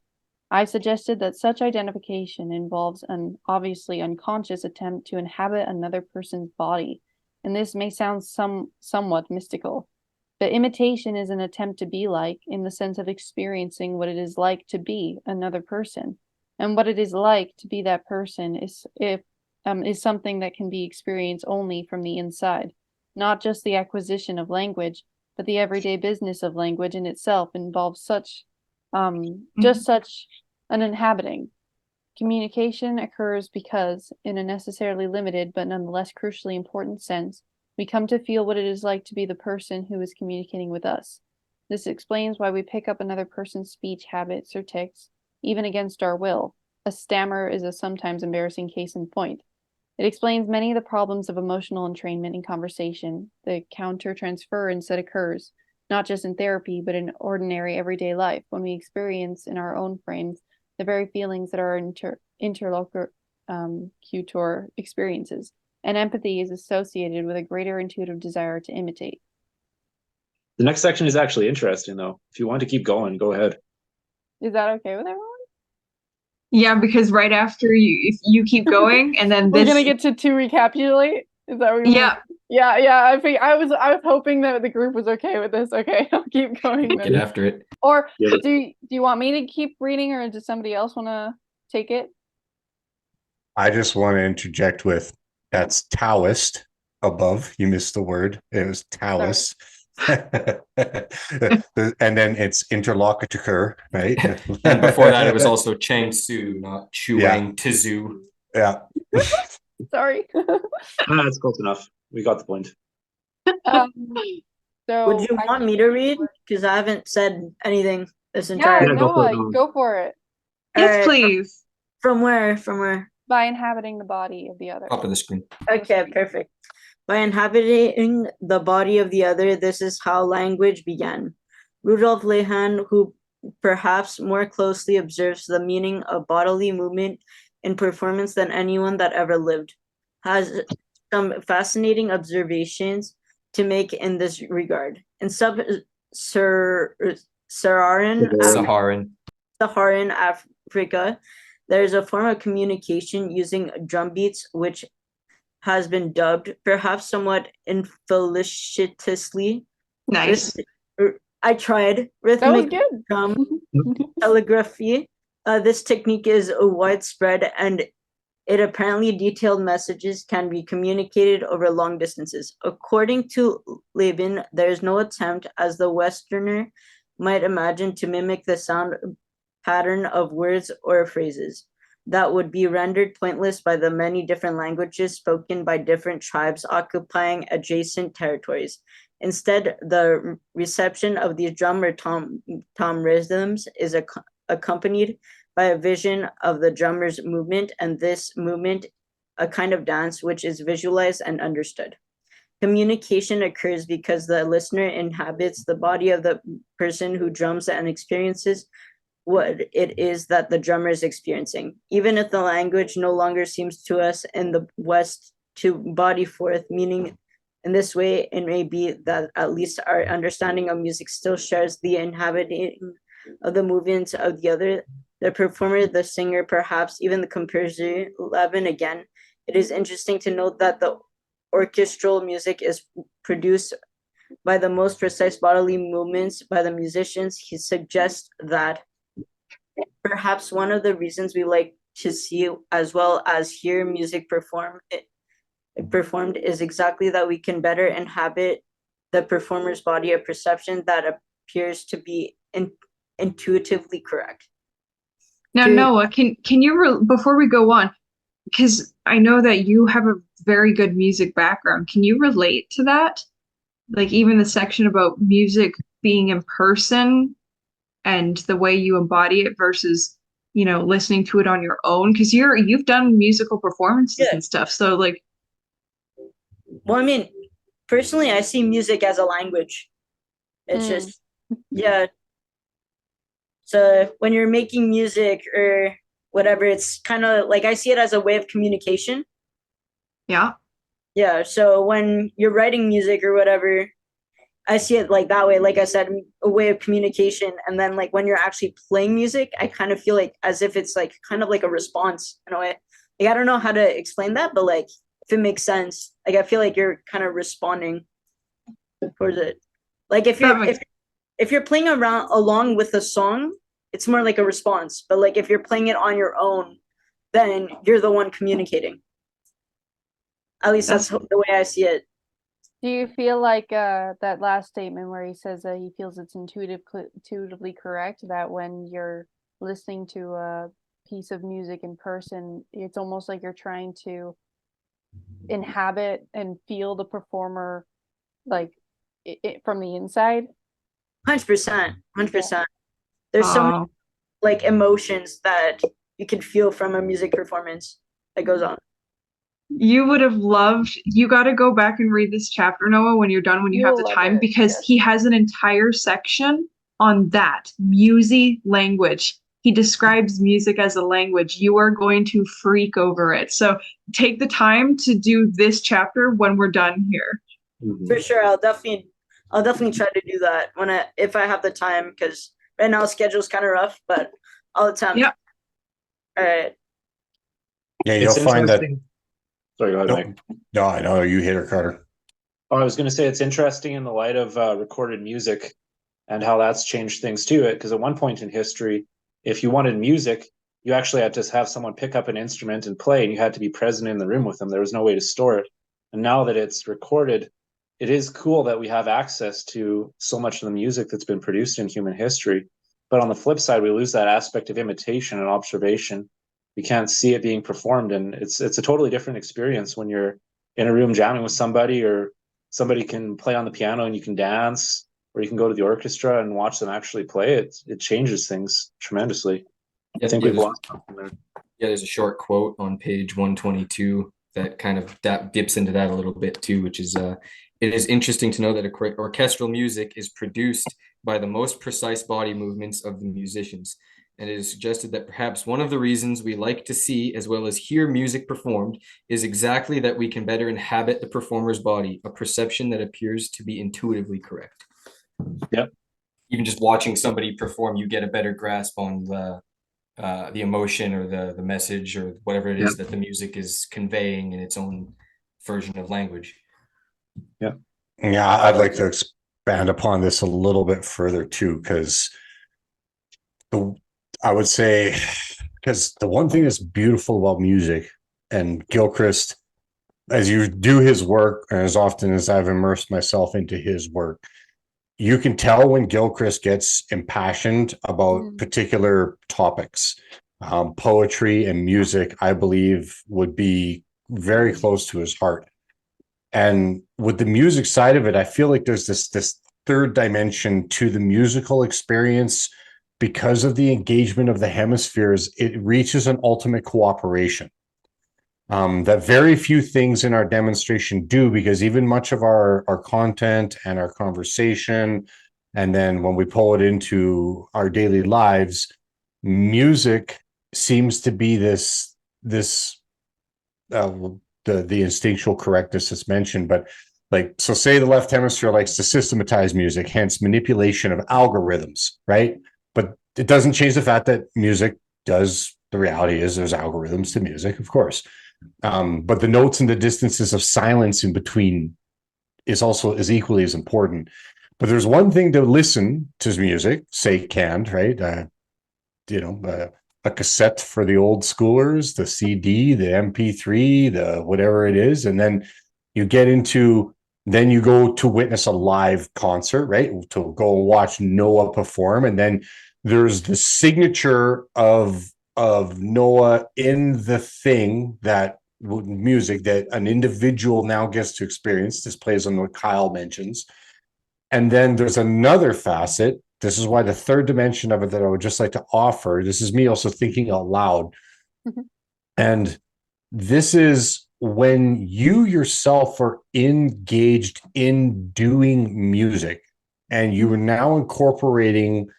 [SPEAKER 5] I've suggested that such identification involves an obviously unconscious attempt to inhabit another person's body, and this may sound somewhat mystical. But imitation is an attempt to be like, in the sense of experiencing what it is like to be another person. And what it is like to be that person is something that can be experienced only from the inside. not just the acquisition of language, but the everyday business of language in itself involves such just such an inhabiting. Communication occurs because, in a necessarily limited but nonetheless crucially important sense, we come to feel what it is like to be the person who is communicating with us. This explains why we pick up another person's speech habits or tics, even against our will. A stammer is a sometimes embarrassing case in point. It explains many of the problems of emotional entrainment in conversation. The counter-transference that occurs, not just in therapy, but in ordinary everyday life, when we experience in our own frames the very feelings that our interlocutor experiences. And empathy is associated with a greater intuitive desire to imitate.
[SPEAKER 3] The next section is actually interesting, though. If you want to keep going, go ahead.
[SPEAKER 5] Is that okay with everyone?
[SPEAKER 1] Yeah, because right after if you keep going, and then
[SPEAKER 5] We're
[SPEAKER 1] this,
[SPEAKER 5] gonna get to recapitulate. Is that what you
[SPEAKER 1] yeah,
[SPEAKER 5] want? Yeah. I was hoping that the group was okay with this. Okay, I'll keep going.
[SPEAKER 4] Get after it.
[SPEAKER 5] Or
[SPEAKER 3] Yeah,
[SPEAKER 5] do you want me to keep reading, or does somebody else want to take it?
[SPEAKER 2] I just want to interject with that's Taoist above. You missed the word. It was Taoist. And then it's interlocutor, right?
[SPEAKER 4] And before that, it was also Chang Su, not Chu
[SPEAKER 2] Yeah.
[SPEAKER 4] Wang Tizu.
[SPEAKER 2] Yeah.
[SPEAKER 5] Sorry.
[SPEAKER 3] that's close enough. We got the point.
[SPEAKER 5] So
[SPEAKER 6] Would you want me to read? Because I haven't said anything this
[SPEAKER 5] Yeah,
[SPEAKER 6] entire.
[SPEAKER 3] Yeah, go for it,
[SPEAKER 5] Noah,
[SPEAKER 3] Noah.
[SPEAKER 5] go for it.
[SPEAKER 1] yes,
[SPEAKER 6] Alright,
[SPEAKER 1] please.
[SPEAKER 6] From where? From where?
[SPEAKER 5] By inhabiting the body of the other.
[SPEAKER 4] Top of the screen.
[SPEAKER 6] Okay, perfect. By inhabiting the body of the other, this is how language began. Rudolf Lehan, who perhaps more closely observes the meaning of bodily movement in performance than anyone that ever lived, has some fascinating observations to make in this regard. In
[SPEAKER 4] Saharan.
[SPEAKER 6] Saharan Africa, there is a form of communication using drum beats, which has been dubbed, perhaps somewhat infelicitously.
[SPEAKER 1] Nice.
[SPEAKER 6] I tried
[SPEAKER 5] That was
[SPEAKER 6] rhythmic
[SPEAKER 5] good.
[SPEAKER 6] drum telegraphy. This technique is widespread, and it apparently detailed messages can be communicated over long distances. According to Laban, there is no attempt, as the Westerner might imagine, to mimic the sound pattern of words or phrases that would be rendered pointless by the many different languages spoken by different tribes occupying adjacent territories. Instead, the reception of these drum or tom rhythms is accompanied by a vision of the drummer's movement, and this movement, a kind of dance, which is visualized and understood. Communication occurs because the listener inhabits the body of the person who drums and experiences what it is that the drummer is experiencing. Even if the language no longer seems to us in the West to body forth meaning in this way, it may be that at least our understanding of music still shares the inhabiting of the movements of the other, the performer, the singer, perhaps even the composer. 11 again. It is interesting to note that the orchestral music is produced by the most precise bodily movements by the musicians. He suggests that perhaps one of the reasons we like to see as well as hear music performed is exactly that we can better inhabit the performer's body, a perception that appears to be intuitively correct.
[SPEAKER 1] Now, Noah, can you before we go on, because I know that you have a very good music background, can you relate to that? Like even the section about music being in person and the way you embody it versus, listening to it on your own, because you've done musical performances and stuff. So like,
[SPEAKER 6] well, I mean, personally, I see music as a language. It's just, yeah. So when you're making music or whatever, it's kind of like I see it as a way of communication.
[SPEAKER 1] yeah.
[SPEAKER 6] Yeah. So when you're writing music or whatever, I see it like that way. Like I said, a way of communication. And then like when you're actually playing music, I kind of feel like as if it's like kind of like a response in a way. Like I don't know how to explain that, but like if it makes sense, like I feel like you're kind of responding towards it. Like if you're playing around along with a song, it's more like a response. But like if you're playing it on your own, then you're the one communicating. At least that's the way I see it.
[SPEAKER 5] Do you feel like that last statement where he says that he feels it's intuitively correct, that when you're listening to a piece of music in person, it's almost like you're trying to inhabit and feel the performer like from the inside?
[SPEAKER 6] 100%, 100%. There's so many like emotions that you can feel from a music performance that goes on.
[SPEAKER 1] You would have loved, you got to go back and read this chapter, Noah, when you're done, when you have
[SPEAKER 5] You'll
[SPEAKER 1] the
[SPEAKER 5] love
[SPEAKER 1] time,
[SPEAKER 5] it,
[SPEAKER 1] because
[SPEAKER 5] yes.
[SPEAKER 1] he has an entire section on that music language. He describes music as a language. You are going to freak over it. So take the time to do this chapter when we're done here.
[SPEAKER 6] For sure, I'll definitely try to do that if I have the time, because right now schedule's kind of rough, but I'll attempt.
[SPEAKER 1] Yep.
[SPEAKER 6] All right.
[SPEAKER 2] Yeah, you'll
[SPEAKER 3] It's
[SPEAKER 2] find that.
[SPEAKER 3] interesting. Sorry, go ahead, Mike.
[SPEAKER 2] No, I know you hit her, Carter.
[SPEAKER 3] Oh, I was going to say it's interesting in the light of recorded music and how that's changed things too. Because at one point in history, if you wanted music, you actually had to have someone pick up an instrument and play, and you had to be present in the room with them. There was no way to store it. And now that it's recorded, it is cool that we have access to so much of the music that's been produced in human history. But on the flip side, we lose that aspect of imitation and observation. We can't see it being performed, and it's a totally different experience when you're in a room jamming with somebody, or somebody can play on the piano and you can dance, or you can go to the orchestra and watch them actually play it. It changes things tremendously. I think we've lost something there.
[SPEAKER 4] Yeah, there's a short quote on page 122 that kind of dips into that a little bit too, which is it is interesting to know that orchestral music is produced by the most precise body movements of the musicians. And it is suggested that perhaps one of the reasons we like to see as well as hear music performed is exactly that we can better inhabit the performer's body, a perception that appears to be intuitively correct.
[SPEAKER 3] Yep.
[SPEAKER 4] Even just watching somebody perform, you get a better grasp on the emotion or the message or whatever it is that the music is conveying in its own version of language.
[SPEAKER 3] Yeah.
[SPEAKER 2] Yeah, I'd like to expand upon this a little bit further too, because I would say, because the one thing that's beautiful about music, and Gilchrist, as you do his work, and as often as I've immersed myself into his work, you can tell when Gilchrist gets impassioned about particular topics. Poetry and music, I believe, would be very close to his heart. And with the music side of it, I feel like there's this third dimension to the musical experience. Because of the engagement of the hemispheres, it reaches an ultimate cooperation that very few things in our demonstration do, because even much of our content and our conversation, and then when we pull it into our daily lives, music seems to be this the instinctual correctness that's mentioned, but like, so say the left hemisphere likes to systematize music, hence manipulation of algorithms, right? But it doesn't change the fact that music does, the reality is there's algorithms to music, of course. But the notes and the distances of silence in between is equally as important. But there's one thing to listen to music, say canned, right? A cassette for the old schoolers, the CD, the MP3, the whatever it is. And then you go to witness a live concert, right? To go and watch Noah perform. And then there's the signature of Noah in the thing, that music that an individual now gets to experience. This plays on what Kyle mentions. And then there's another facet. This is why the third dimension of it that I would just like to offer. This is me also thinking out loud. And this is when you yourself are engaged in doing music, and you are now incorporating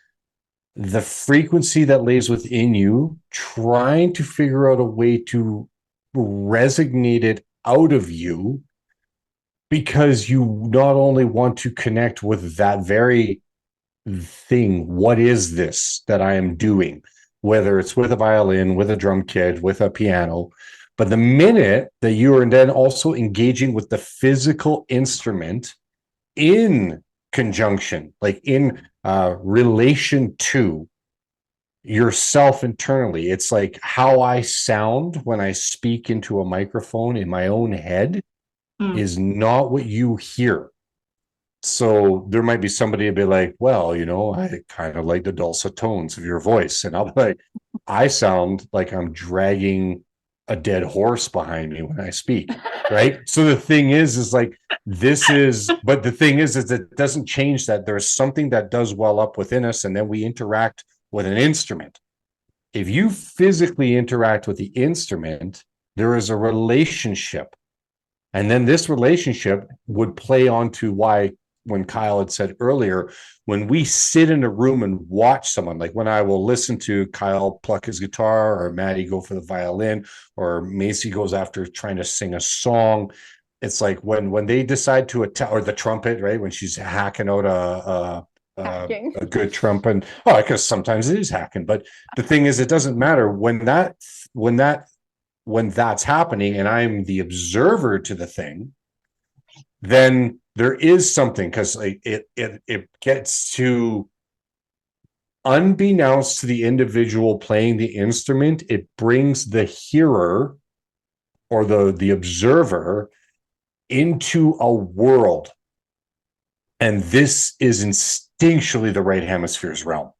[SPEAKER 2] the frequency that lays within you, trying to figure out a way to resonate it out of you, because you not only want to connect with that very thing, what is this that I am doing, whether it's with a violin, with a drum kit, with a piano, but the minute that you are then also engaging with the physical instrument in conjunction, like in relation to yourself internally, it's like how I sound when I speak into a microphone in my own head. is not what you hear. So there might be somebody who'd be like, well, I kind of like the dulcet tones of your voice. And I'll be like, I sound like I'm dragging a dead horse behind me when I speak. Right. So the thing is like, but the thing is it doesn't change that there's something that does well up within us. And then we interact with an instrument. If you physically interact with the instrument, there is a relationship. And then this relationship would play onto why, when Kyle had said earlier, when we sit in a room and watch someone, like when I will listen to Kyle pluck his guitar, or Maddie go for the violin, or Macy goes after trying to sing a song, it's like when they decide to attack, or the trumpet, right? When she's hacking out a good trumpet. Oh, because sometimes it is hacking. But the thing is, it doesn't matter when that's happening and I'm the observer to the thing, then there is something, because it gets to, unbeknownst to the individual playing the instrument, it brings the hearer or the observer into a world. And this is instinctually the right hemisphere's realm.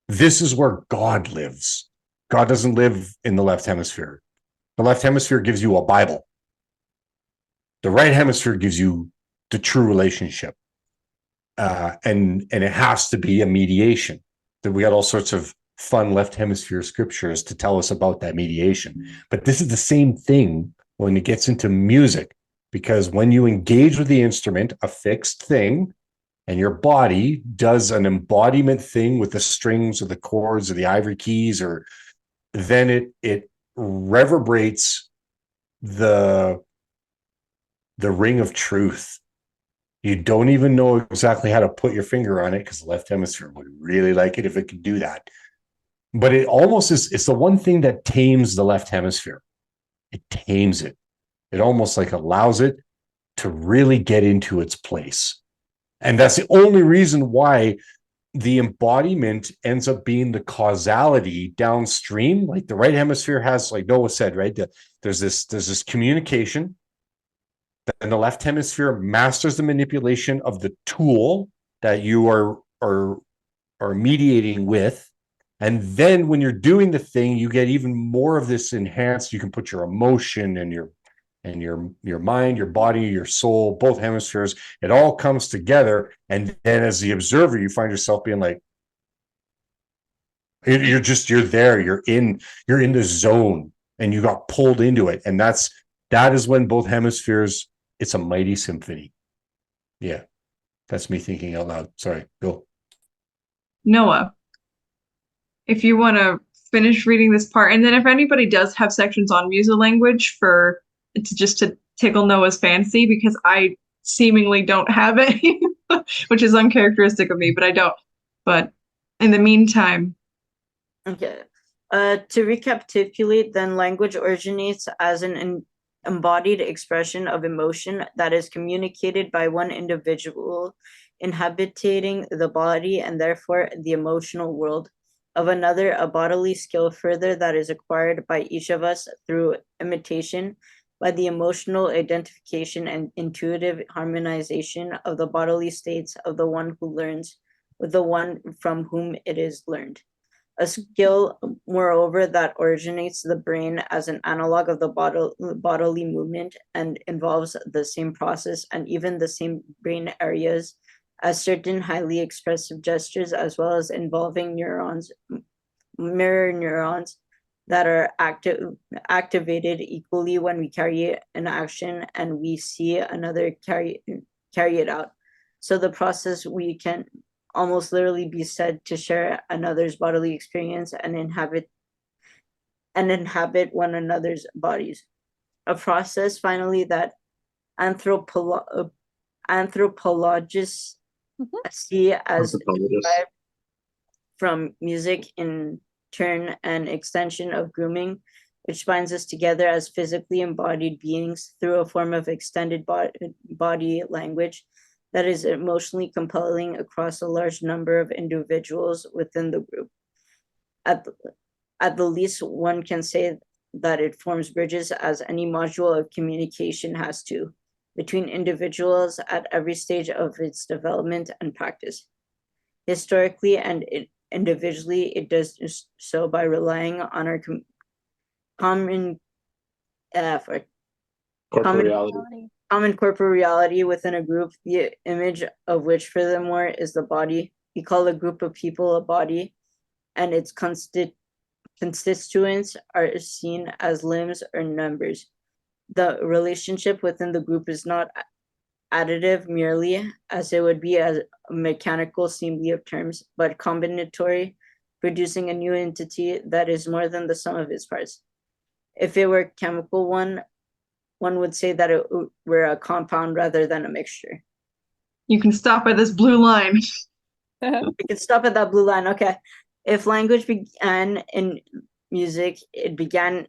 [SPEAKER 2] This is where God lives. God doesn't live in the left hemisphere. The left hemisphere gives you a Bible. The right hemisphere gives you the true relationship. And it has to be a mediation. That we got all sorts of fun left hemisphere scriptures to tell us about that mediation. But this is the same thing when it gets into music, because when you engage with the instrument, a fixed thing, and your body does an embodiment thing with the strings or the chords or the ivory keys, or then it reverberates the ring of truth. You don't even know exactly how to put your finger on it, because the left hemisphere would really like it if it could do that. But it almost is, it's the one thing that tames the left hemisphere. It tames it. It almost like allows it to really get into its place. And that's the only reason why the embodiment ends up being the causality downstream. Like the right hemisphere has, like Noah said, right? There's this communication. Then the left hemisphere masters the manipulation of the tool that you are mediating with. And then when you're doing the thing, you get even more of this enhanced. You can put your emotion and your mind, your body, your soul, both hemispheres, it all comes together. And then as the observer, you find yourself being like, you're there, you're in the zone, and you got pulled into it. And that is when both hemispheres, it's a mighty symphony. Yeah. That's me thinking out loud. Sorry, go.
[SPEAKER 1] Noah, if you want to finish reading this part, and then if anybody does have sections on music language just to tickle Noah's fancy, because I seemingly don't have it, which is uncharacteristic of me, but I don't. But in the meantime.
[SPEAKER 6] Okay. To recapitulate, then language originates as an embodied expression of emotion that is communicated by one individual inhabiting the body and therefore the emotional world of another, a bodily skill further that is acquired by each of us through imitation, by the emotional identification and intuitive harmonization of the bodily states of the one who learns with the one from whom it is learned. A skill, moreover, that originates the brain as an analog of the bodily movement and involves the same process and even the same brain areas as certain highly expressive gestures, as well as involving mirror neurons that are activated equally when we carry an action and we see another carry it out. So the process, we can almost literally be said to share another's bodily experience and inhabit one another's bodies. A process, finally, that anthropologists see as derived from music, in turn an extension of grooming, which binds us together as physically embodied beings through a form of extended body language that is emotionally compelling across a large number of individuals within the group. At the least, one can say that it forms bridges, as any module of communication has to. between individuals at every stage of its development and practice. Historically and individually, it does so by relying on our common corporeality within a group, the image of which furthermore is the body. We call a group of people a body, and its constituents are seen as limbs or members. The relationship within the group is not additive merely, as it would be as a mechanical assembly of terms, but combinatory, producing a new entity that is more than the sum of its parts. If it were chemical, one would say that it were a compound rather than a mixture.
[SPEAKER 1] You can stop at this blue line.
[SPEAKER 6] We can stop at that blue line. Okay. If language began in music, it began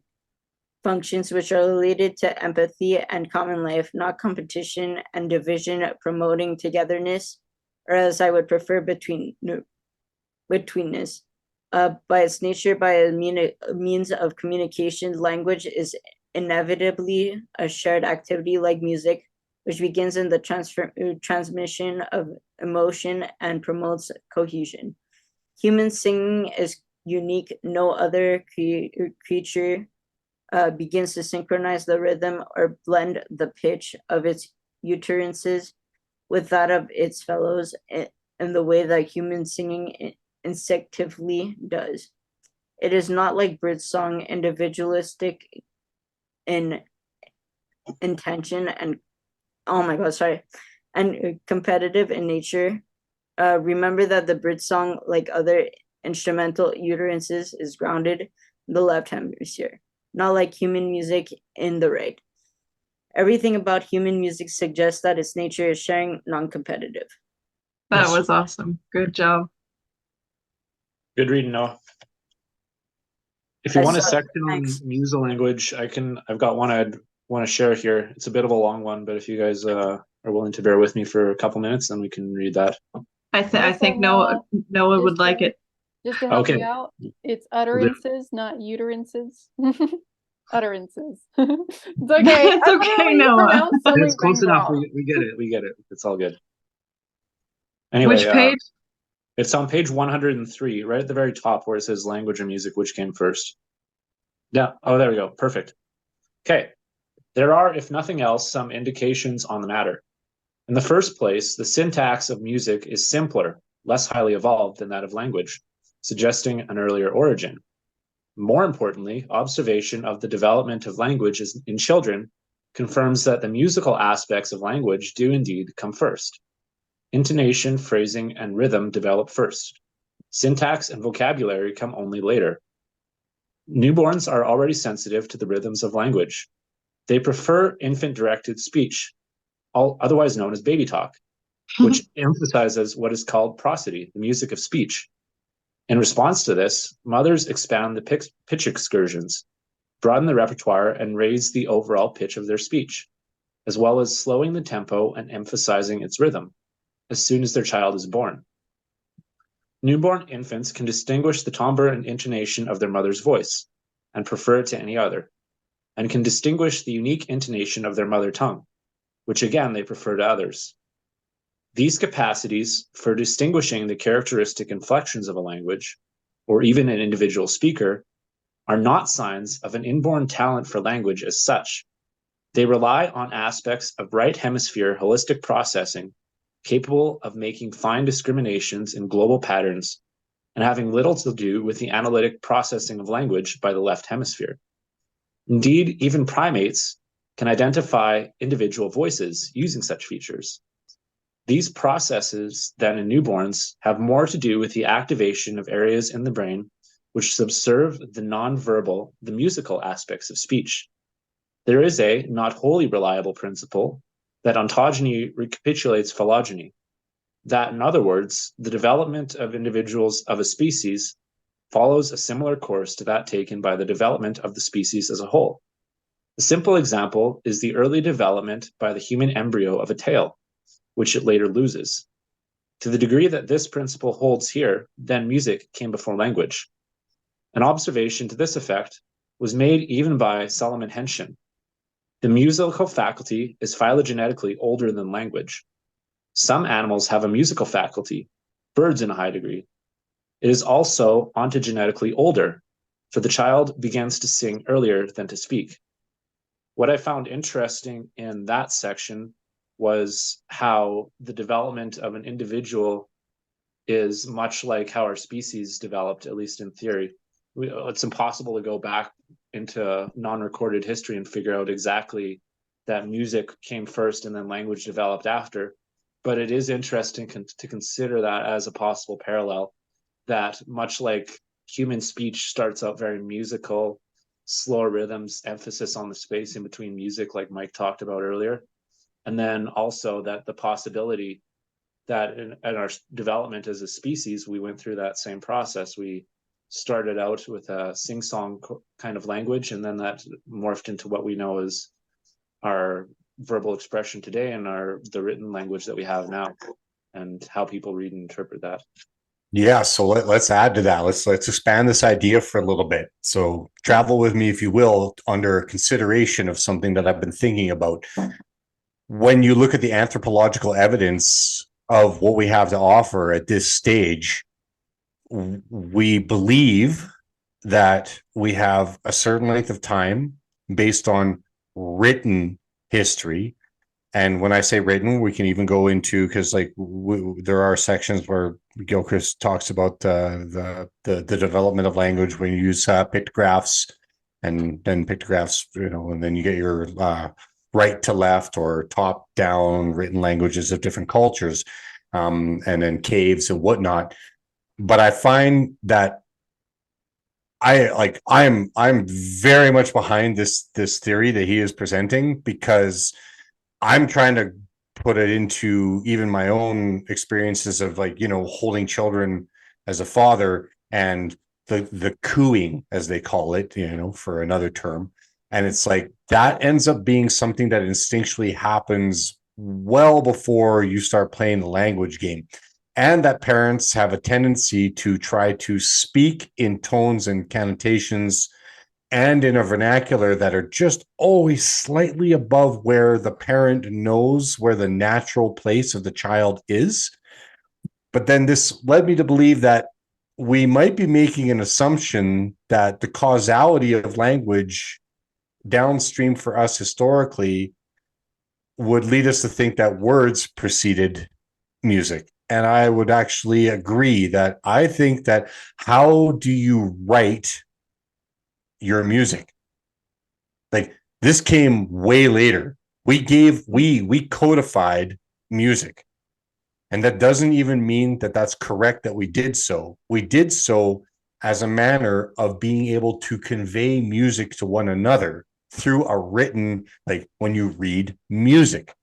[SPEAKER 6] functions which are related to empathy and common life, not competition and division, promoting togetherness, or as I would prefer, betweenness. By its nature, by a means of communication, language is inevitably a shared activity like music, which begins in the transmission of emotion and promotes cohesion. Human singing is unique. No other creature begins to synchronize the rhythm or blend the pitch of its utterances with that of its fellows in the way that human singing instinctively does. It is not like birdsong, individualistic in intention and and competitive in nature. Remember that the birdsong, like other instrumental utterances, is grounded in the left hemisphere, not like human music in the right. Everything about human music suggests that its nature is sharing, non-competitive.
[SPEAKER 1] That was awesome. Good job.
[SPEAKER 3] Good reading, Noah. If you want a section on musolanguage, I've got one I'd want to share here. It's a bit of a long one, but if you guys are willing to bear with me for a couple minutes, then we can read that.
[SPEAKER 1] I think Noah would like it.
[SPEAKER 5] Just to help you out, it's utterances, not uterances. Utterances. It's okay.
[SPEAKER 1] It's okay, Noah.
[SPEAKER 3] It's close enough. We get it. We get it. It's all good. Anyway,
[SPEAKER 1] which page?
[SPEAKER 3] It's on page 103, right at the very top where it says language and music, which came first. Yeah. Oh, there we go. Perfect. Okay. There are, if nothing else, some indications on the matter. In the first place, the syntax of music is simpler, less highly evolved than that of language, suggesting an earlier origin. More importantly, observation of the development of language in children confirms that the musical aspects of language do indeed come first. Intonation, phrasing, and rhythm develop first. Syntax and vocabulary come only later. Newborns are already sensitive to the rhythms of language. They prefer infant-directed speech, otherwise known as baby talk, which emphasizes what is called prosody, the music of speech. In response to this, mothers expand the pitch excursions, broaden the repertoire, and raise the overall pitch of their speech, as well as slowing the tempo and emphasizing its rhythm as soon as their child is born. Newborn infants can distinguish the timbre and intonation of their mother's voice and prefer it to any other, and can distinguish the unique intonation of their mother tongue, which again they prefer to others. These capacities for distinguishing the characteristic inflections of a language, or even an individual speaker, are not signs of an inborn talent for language as such. They rely on aspects of right hemisphere holistic processing capable of making fine discriminations in global patterns and having little to do with the analytic processing of language by the left hemisphere. Indeed, even primates can identify individual voices using such features. These processes, then in newborns, have more to do with the activation of areas in the brain which subserve the nonverbal, the musical aspects of speech. There is a not wholly reliable principle that ontogeny recapitulates phylogeny. That, in other words, the development of individuals of a species follows a similar course to that taken by the development of the species as a whole. A simple example is the early development by the human embryo of a tail, which it later loses. To the degree that this principle holds here, then music came before language. An observation to this effect was made even by Solomon Henshin. The musical faculty is phylogenetically older than language. Some animals have a musical faculty, birds in a high degree. It is also ontogenetically older, for the child begins to sing earlier than to speak. What I found interesting in that section was how the development of an individual is much like how our species developed, at least in theory. It's impossible to go back into non-recorded history and figure out exactly that music came first and then language developed after. But it is interesting to consider that as a possible parallel, that much like human speech starts out very musical, slower rhythms, emphasis on the space in between music, like Mike talked about earlier. And then also that the possibility that in our development as a species, we went through that same process. We started out with a sing-song kind of language, and then that morphed into what we know as our verbal expression today and the written language that we have now, and how people read and interpret that.
[SPEAKER 2] Yeah, so let's add to that. Let's expand this idea for a little bit. So travel with me, if you will, under consideration of something that I've been thinking about. When you look at the anthropological evidence of what we have to offer at this stage, we believe that we have a certain length of time based on written history. And when I say written, we can even go into, because like there are sections where McGilchrist talks about the development of language when you use pictographs, and then pictographs, and then you get your right to left or top down written languages of different cultures, and then caves and whatnot. But I find that I'm very much behind this theory that he is presenting, because I'm trying to put it into even my own experiences of holding children as a father, and the cooing, as they call it, for another term. And it's like that ends up being something that instinctually happens well before you start playing the language game. And that parents have a tendency to try to speak in tones and connotations and in a vernacular that are just always slightly above where the parent knows where the natural place of the child is. But then this led me to believe that we might be making an assumption that the causality of language downstream for us historically would lead us to think that words preceded music. And I would actually agree that I think that how do you write your music? Like, this came way later. We codified music. And that doesn't even mean that that's correct that we did so. We did so as a manner of being able to convey music to one another through a written, like when you read music.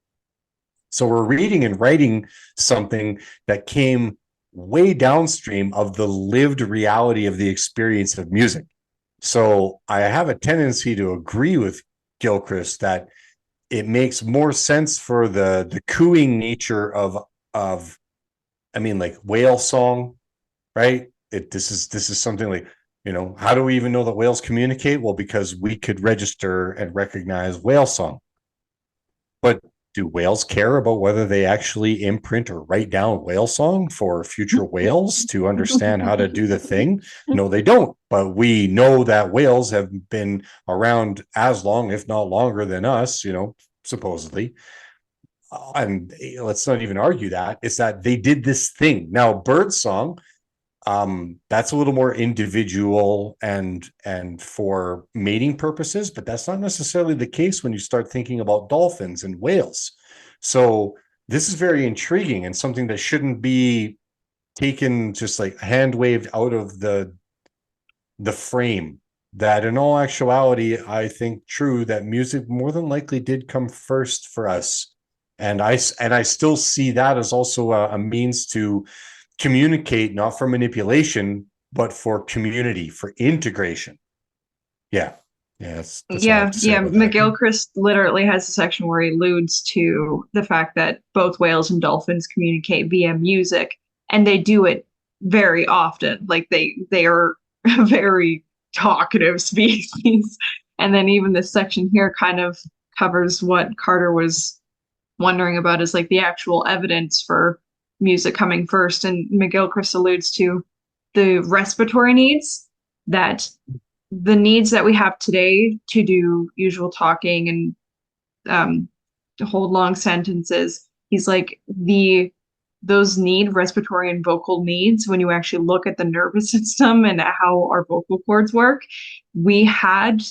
[SPEAKER 2] So we're reading and writing something that came way downstream of the lived reality of the experience of music. So I have a tendency to agree with Gilchrist that it makes more sense for the cooing nature of like whale song, right? This is something like, how do we even know that whales communicate? Well, because we could register and recognize whale song. But do whales care about whether they actually imprint or write down whale song for future whales to understand how to do the thing? No, they don't. But we know that whales have been around as long, if not longer than us, supposedly. And let's not even argue that. It's that they did this thing. Now, bird song, that's a little more individual and for mating purposes, but that's not necessarily the case when you start thinking about dolphins and whales. So this is very intriguing and something that shouldn't be taken just like hand waved out of the frame. That in all actuality, I think true that music more than likely did come first for us. And I still see that as also a means to communicate, not for manipulation, but for community, for integration. Yeah. That's
[SPEAKER 1] McGilchrist literally has a section where he alludes to the fact that both whales and dolphins communicate via music, and they do it very often. Like they are a very talkative species. And then even this section here kind of covers what Carter was wondering about, is like the actual evidence for music coming first. And McGilchrist alludes to the respiratory needs, that the needs that we have today to do usual talking and to hold long sentences. He's like, those need respiratory and vocal needs. When you actually look at the nervous system and how our vocal cords work, we had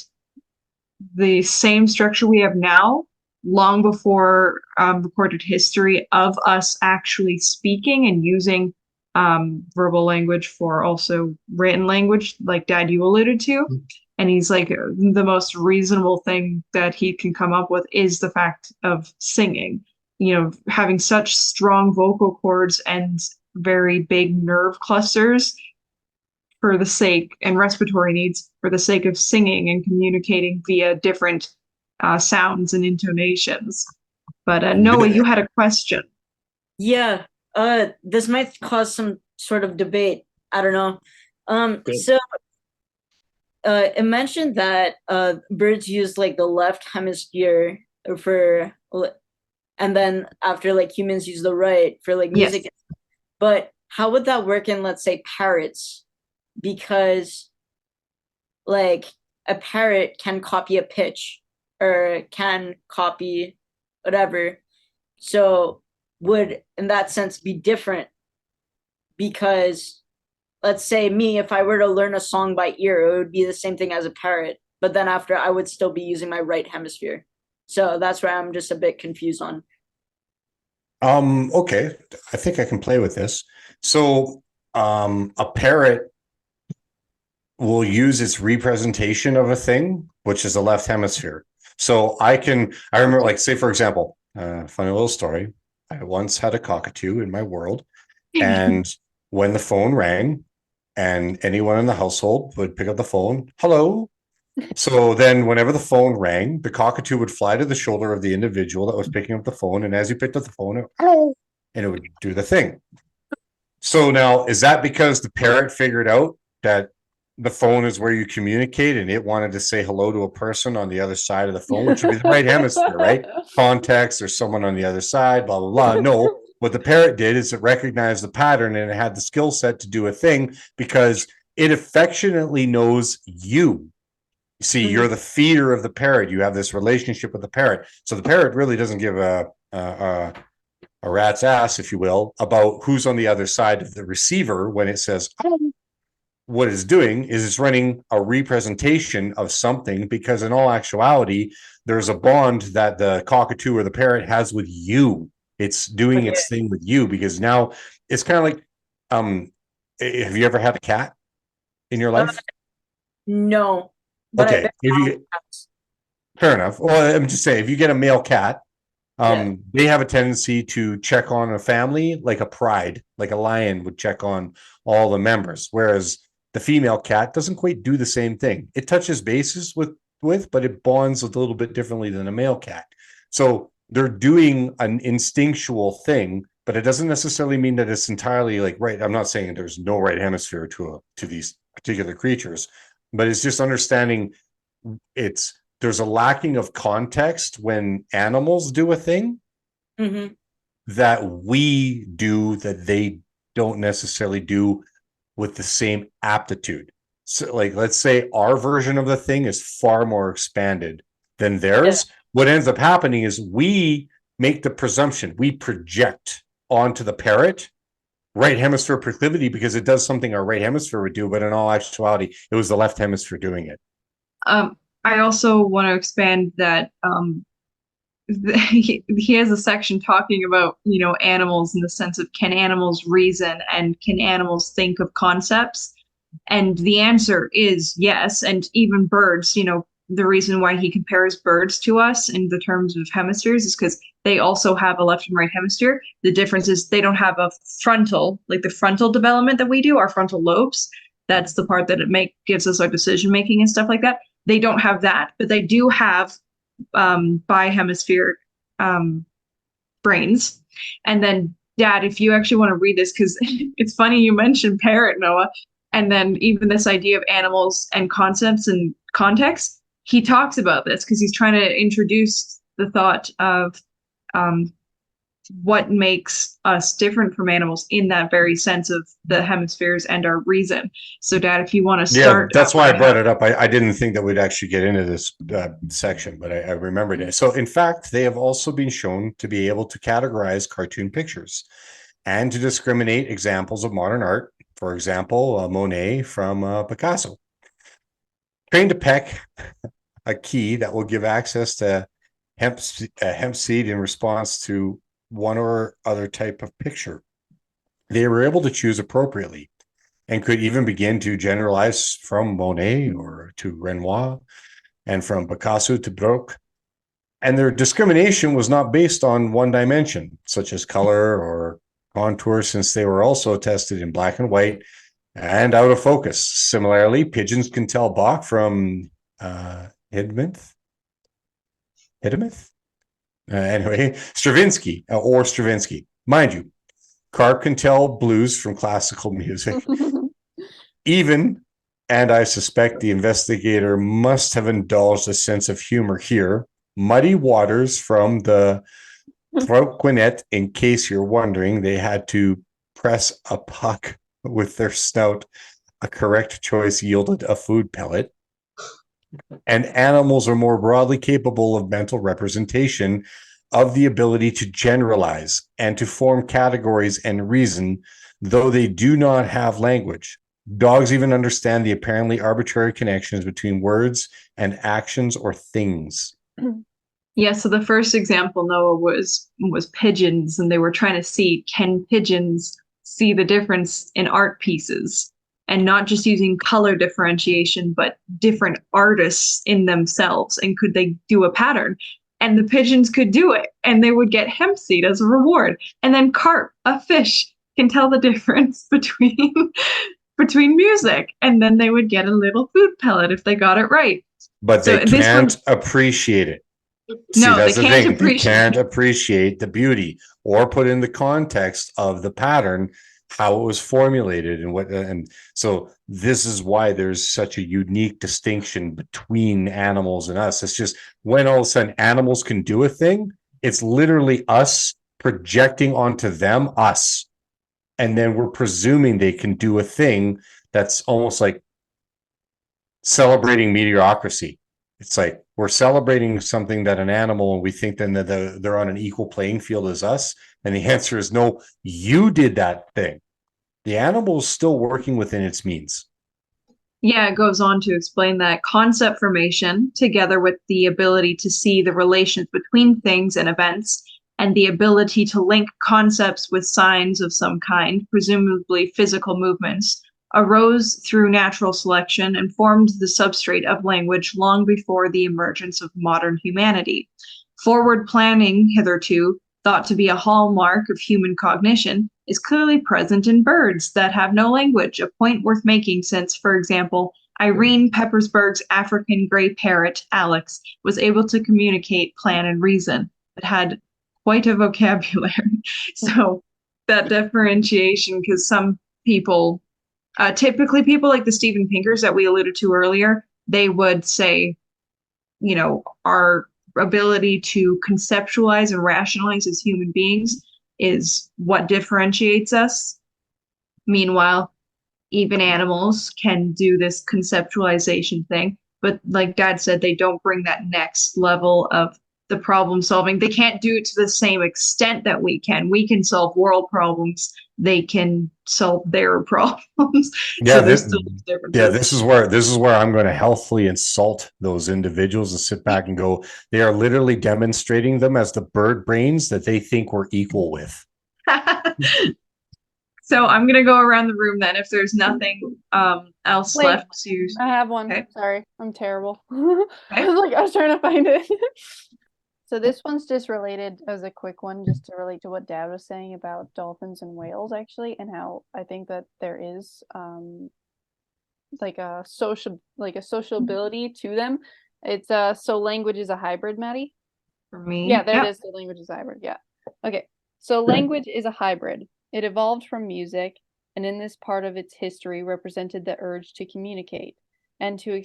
[SPEAKER 1] the same structure we have now long before recorded history of us actually speaking and using verbal language for also written language, like Dad, you alluded to. And he's like, the most reasonable thing that he can come up with is the fact of singing. You know, having such strong vocal cords and very big nerve clusters for the sake, and respiratory needs for the sake of singing and communicating via different sounds and intonations. But Noah, you had a question.
[SPEAKER 6] Yeah, this might cause some sort of debate. I don't know. So it mentioned that birds use like the left hemisphere for, and then after like humans use the right for like music. Yes. But how would that work in, let's say, parrots? Because like a parrot can copy a pitch or can copy whatever. So would, in that sense, be different? Because let's say me, if I were to learn a song by ear, it would be the same thing as a parrot. But then after, I would still be using my right hemisphere. So that's where I'm just a bit confused on.
[SPEAKER 2] Okay, I think I can play with this. So a parrot will use its representation of a thing, which is the left hemisphere. So I remember, like, say, for example, funny little story. I once had a cockatoo in my world, and when the phone rang and anyone in the household would pick up the phone, hello. So then whenever the phone rang, the cockatoo would fly to the shoulder of the individual that was picking up the phone. And as he picked up the phone, hello, and it would do the thing. So now, is that because the parrot figured out that the phone is where you communicate and it wanted to say hello to a person on the other side of the phone, which would be the right hemisphere, right? Context, or someone on the other side, blah, blah, blah. No, what the parrot did is it recognized the pattern and it had the skill set to do a thing because it affectionately knows you. See, you're the feeder of the parrot. You have this relationship with the parrot. So the parrot really doesn't give a rat's ass, if you will, about who's on the other side of the receiver when it says, oh. What it's doing is it's running a representation of something, because in all actuality, there's a bond that the cockatoo or the parrot has with you. It's doing its thing with you, because now it's kind of like, have you ever had a cat in your life?
[SPEAKER 6] No. But
[SPEAKER 2] okay. Fair enough. Well, I'm just saying, if you get a male cat, they have a tendency to check on a family like a pride, like a lion would check on all the members. Whereas the female cat doesn't quite do the same thing. It touches bases with, but it bonds a little bit differently than a male cat. So they're doing an instinctual thing, but it doesn't necessarily mean that it's entirely like right. I'm not saying there's no right hemisphere to these particular creatures, but it's just understanding there's a lacking of context when animals do a thing that we do that they don't necessarily do with the same aptitude. So like, let's say our version of the thing is far more expanded than theirs. Yeah. What ends up happening is we make the presumption, we project onto the parrot right hemisphere proclivity because it does something our right hemisphere would do, but in all actuality, it was the left hemisphere doing it.
[SPEAKER 1] I also want to expand that he has a section talking about, you know, animals in the sense of, can animals reason and can animals think of concepts? And the answer is yes. And even birds, you know, the reason why he compares birds to us in the terms of hemispheres is because they also have a left and right hemisphere. The difference is they don't have a frontal, like the frontal development that we do, our frontal lobes. That's the part that gives us our decision making and stuff like that. They don't have that, but they do have bihemisphere brains. And then, Dad, if you actually want to read this, because it's funny you mentioned parrot, Noah, and then even this idea of animals and concepts and context. he talks about this because he's trying to introduce the thought of what makes us different from animals in that very sense of the hemispheres and our reason. So, Dad, if you want to start,
[SPEAKER 2] that's why I brought it up. I didn't think that we'd actually get into this section, but I remembered it. So, in fact, they have also been shown to be able to categorize cartoon pictures and to discriminate examples of modern art. For example, Monet from Picasso. Trained to peck a key that will give access to hemp seed in response to one or other type of picture. They were able to choose appropriately and could even begin to generalize from Monet or to Renoir and from Picasso to Brock. And their discrimination was not based on one dimension, such as color or contour, since they were also tested in black and white and out of focus. Similarly, pigeons can tell Bach from Hidimith. Anyway, Stravinsky. Mind you, Carp can tell blues from classical music. Even, and I suspect the investigator must have indulged a sense of humor here, Muddy Waters from the Quinette, in case you're wondering, they had to press a puck with their snout. A correct choice yielded a food pellet. And animals are more broadly capable of mental representation, of the ability to generalize and to form categories and reason, though they do not have language. Dogs even understand the apparently arbitrary connections between words and actions or things.
[SPEAKER 1] Yeah, so the first example, Noah, was pigeons, and they were trying to see, can pigeons see the difference in art pieces? And not just using color differentiation, but different artists in themselves. And could they do a pattern? And the pigeons could do it, and they would get hemp seed as a reward. And then carp, a fish, can tell the difference between music, and then they would get a little food pellet if they got it right.
[SPEAKER 2] But they can't appreciate it. See,
[SPEAKER 1] No,
[SPEAKER 2] that's
[SPEAKER 1] they
[SPEAKER 2] the
[SPEAKER 1] can't
[SPEAKER 2] thing.
[SPEAKER 1] appreciate.
[SPEAKER 2] They can't appreciate the beauty or put in the context of the pattern, how it was formulated and what. And so this is why there's such a unique distinction between animals and us. It's just when all of a sudden animals can do a thing, it's literally us projecting onto them us. And then we're presuming they can do a thing that's almost like celebrating mediocrity. It's like we're celebrating something that an animal, and we think then that they're on an equal playing field as us. And the answer is no, you did that thing. The animal is still working within its means.
[SPEAKER 1] Yeah, it goes on to explain that concept formation, together with the ability to see the relations between things and events, and the ability to link concepts with signs of some kind, presumably physical movements, arose through natural selection and formed the substrate of language long before the emergence of modern humanity. Forward planning, hitherto thought to be a hallmark of human cognition, is clearly present in birds that have no language, a point worth making since, for example, Irene Peppersberg's African gray parrot, Alex, was able to communicate, plan, and reason, but had quite a vocabulary. So that differentiation, because some people, typically people like the Steven Pinkers that we alluded to earlier, they would say, you know, our ability to conceptualize and rationalize as human beings is what differentiates us. Meanwhile, even animals can do this conceptualization thing, but like Dad said, they don't bring that next level of the problem solving. They can't do it to the same extent that we can. We can solve world problems. They can solve their problems.
[SPEAKER 2] Yeah,
[SPEAKER 1] so there's still differences.
[SPEAKER 2] Yeah, this is where I'm going to healthily insult those individuals and sit back and go, they are literally demonstrating them as the bird brains that they think we're equal with.
[SPEAKER 1] So I'm gonna go around the room then if there's nothing else left to.
[SPEAKER 5] I have one.
[SPEAKER 1] Okay.
[SPEAKER 5] Sorry, I'm terrible. I was trying to find it. So this one's just related as a quick one, just to relate to what Dad was saying about dolphins and whales, actually, and how I think that there is like a sociability to them. It's so language is a hybrid, Maddie.
[SPEAKER 1] For me,
[SPEAKER 5] yeah, there it is. The language is hybrid. Yeah. Okay. So language is a hybrid. It evolved from music, and in this part of its history represented the urge to communicate. and to the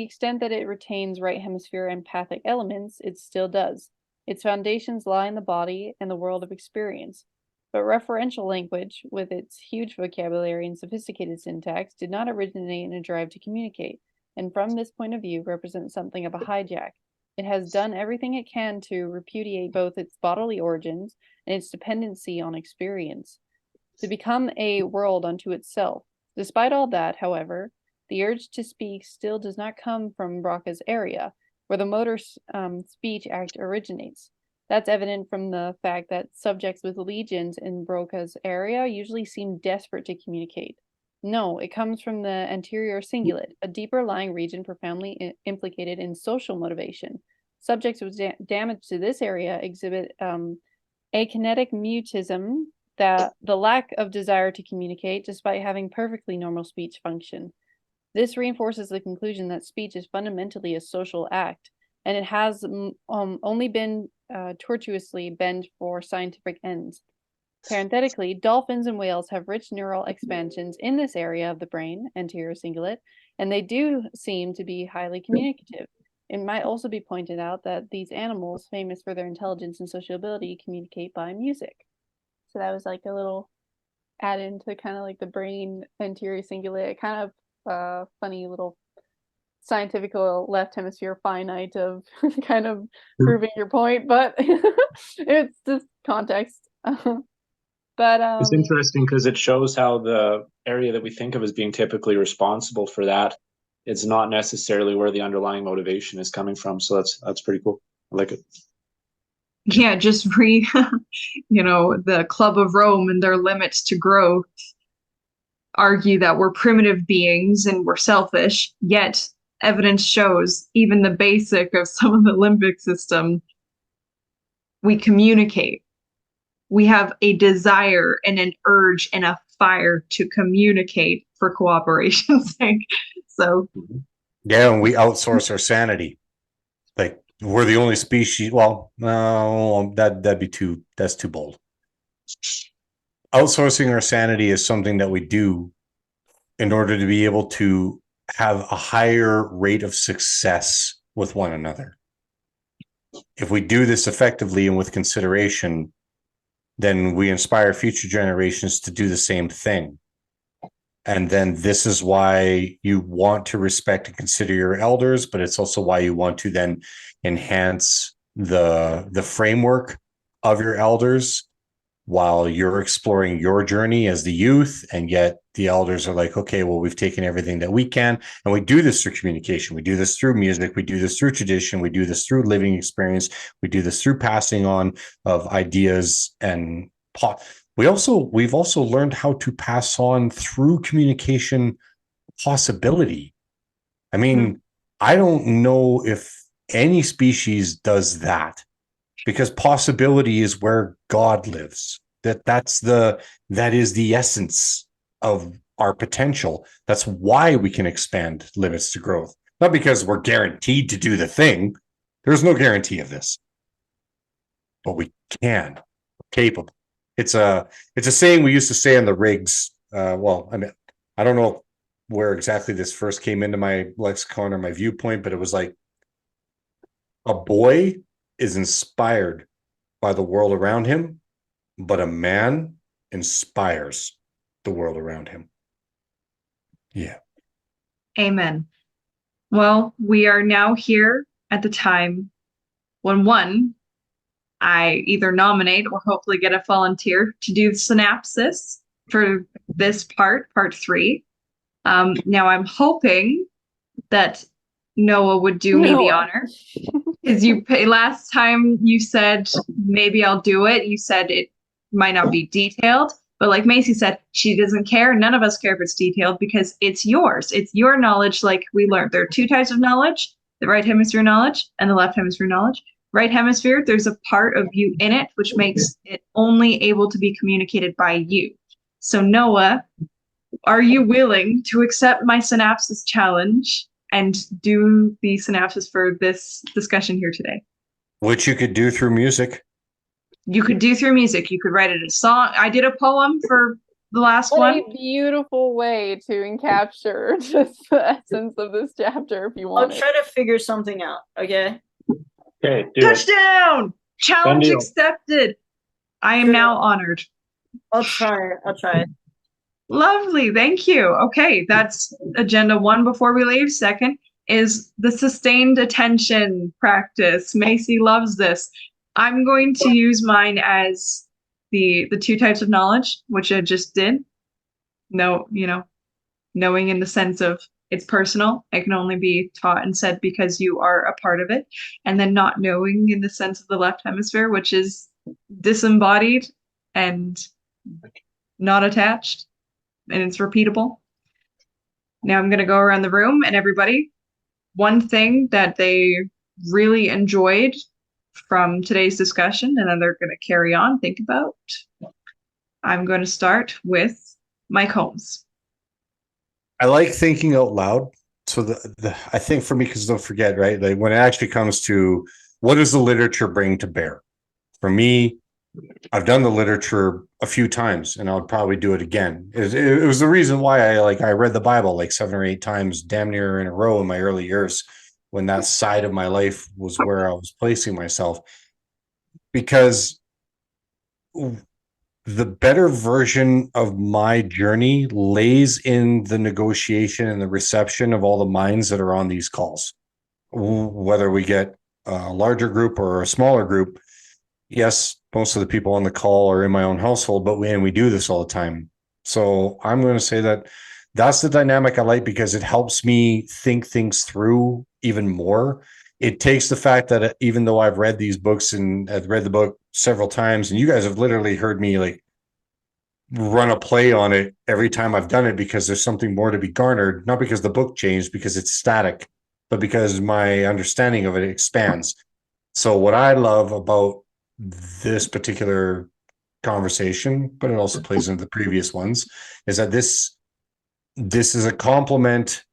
[SPEAKER 5] extent that it retains right hemisphere empathic elements, it still does. Its foundations lie in the body and the world of experience. But referential language, with its huge vocabulary and sophisticated syntax, did not originate in a drive to communicate, and from this point of view represents something of a hijack. It has done everything it can to repudiate both its bodily origins and its dependency on experience, to become a world unto itself. Despite all that, however, the urge to speak still does not come from Broca's area, where the motor speech act originates. That's evident from the fact that subjects with legions in Broca's area usually seem desperate to communicate. No, it comes from the anterior cingulate, a deeper lying region profoundly implicated in social motivation. Subjects with damage to this area exhibit akinetic mutism, that the lack of desire to communicate despite having perfectly normal speech function. This reinforces the conclusion that speech is fundamentally a social act, and it has only been tortuously bent for scientific ends. Parenthetically, dolphins and whales have rich neural expansions in this area of the brain, anterior cingulate, and they do seem to be highly communicative. It might also be pointed out that these animals, famous for their intelligence and sociability, communicate by music. So that was like a little add into kind of like the brain anterior cingulate, kind of funny little scientific left hemisphere finite of kind of proving your point, but it's just context. But
[SPEAKER 3] it's interesting because it shows how the area that we think of as being typically responsible for that, it's not necessarily where the underlying motivation is coming from. So that's pretty cool. I like it.
[SPEAKER 1] Yeah, just read, the Club of Rome and their limits to growth argue that we're primitive beings and we're selfish, yet evidence shows even the basic of some of the limbic system, we communicate. We have a desire and an urge and a fire to communicate for cooperation's sake. So
[SPEAKER 2] yeah, and we outsource our sanity. Like we're the only species. Well, no, that's too bold. Outsourcing our sanity is something that we do in order to be able to have a higher rate of success with one another. If we do this effectively and with consideration, then we inspire future generations to do the same thing. And then this is why you want to respect and consider your elders, but it's also why you want to then enhance the framework of your elders while you're exploring your journey as the youth. And yet the elders are like, okay, well, we've taken everything that we can. And we do this through communication. We do this through music. We do this through tradition. We do this through living experience. We do this through passing on of ideas and we've also learned how to pass on through communication possibility. I mean, I don't know if any species does that, because possibility is where God lives. That is the essence of our potential. That's why we can expand limits to growth. Not because we're guaranteed to do the thing. There's no guarantee of this. But we can. We're capable. It's a saying we used to say on the rigs. Well, I mean, I don't know where exactly this first came into my lexicon or my viewpoint, but it was like, a boy is inspired by the world around him, but a man inspires the world around him. Yeah.
[SPEAKER 1] Amen. Well, we are now here at the time when I either nominate or hopefully get a volunteer to do the synopsis for this part 3. Now I'm hoping that Noah would do me the honor, because last time you said maybe I'll do it. You said it might not be detailed, but like Macy said, she doesn't care. None of us care if it's detailed because it's yours. It's your knowledge. Like we learned, there are 2 types of knowledge: the right hemisphere knowledge and the left hemisphere knowledge. Right hemisphere, there's a part of you in it which makes it only able to be communicated by you. So Noah, are you willing to accept my synopsis challenge and do the synopsis for this discussion here today?
[SPEAKER 2] Which you could do through music.
[SPEAKER 1] You could do through music. You could write it a song. I did a poem for the last
[SPEAKER 5] What
[SPEAKER 1] one.
[SPEAKER 5] a beautiful way to encapture just the essence of this chapter if you
[SPEAKER 6] I'll
[SPEAKER 5] want it.
[SPEAKER 6] try to figure something out. Okay.
[SPEAKER 3] Okay, do it.
[SPEAKER 1] Touchdown! Challenge
[SPEAKER 3] deal.
[SPEAKER 1] accepted. I am
[SPEAKER 6] Sure.
[SPEAKER 1] now honored.
[SPEAKER 6] I'll try. I'll try.
[SPEAKER 1] Lovely, thank you. Okay, that's agenda 1 before we leave. Second is the sustained attention practice. Macy loves this. I'm going to use mine as the 2 types of knowledge, which I just did. No, knowing in the sense of it's personal. It can only be taught and said because you are a part of it. And then not knowing in the sense of the left hemisphere, which is disembodied and not attached, and it's repeatable. Now I'm going to go around the room and everybody, one thing that they really enjoyed from today's discussion, and then they're going to carry on, think about. I'm going to start with Mike Holmes.
[SPEAKER 2] I like thinking out loud. So I think for me, because don't forget, right? Like when it actually comes to what does the literature bring to bear? For me, I've done the literature a few times, and I'll probably do it again. It was the reason why I read the Bible like 7 or 8 times, damn near in a row in my early years, when that side of my life was where I was placing myself, because the better version of my journey lays in the negotiation and the reception of all the minds that are on these calls, whether we get a larger group or a smaller group. Yes, most of the people on the call are in my own household, but we do this all the time. So I'm going to say that that's the dynamic I like, because it helps me think things through even more. It takes the fact that even though I've read these books and I've read the book several times, and you guys have literally heard me like run a play on it every time I've done it, because there's something more to be garnered, not because the book changed, because it's static, but because my understanding of it expands. So what I love about this particular conversation, but it also plays into the previous ones, is that this is a complement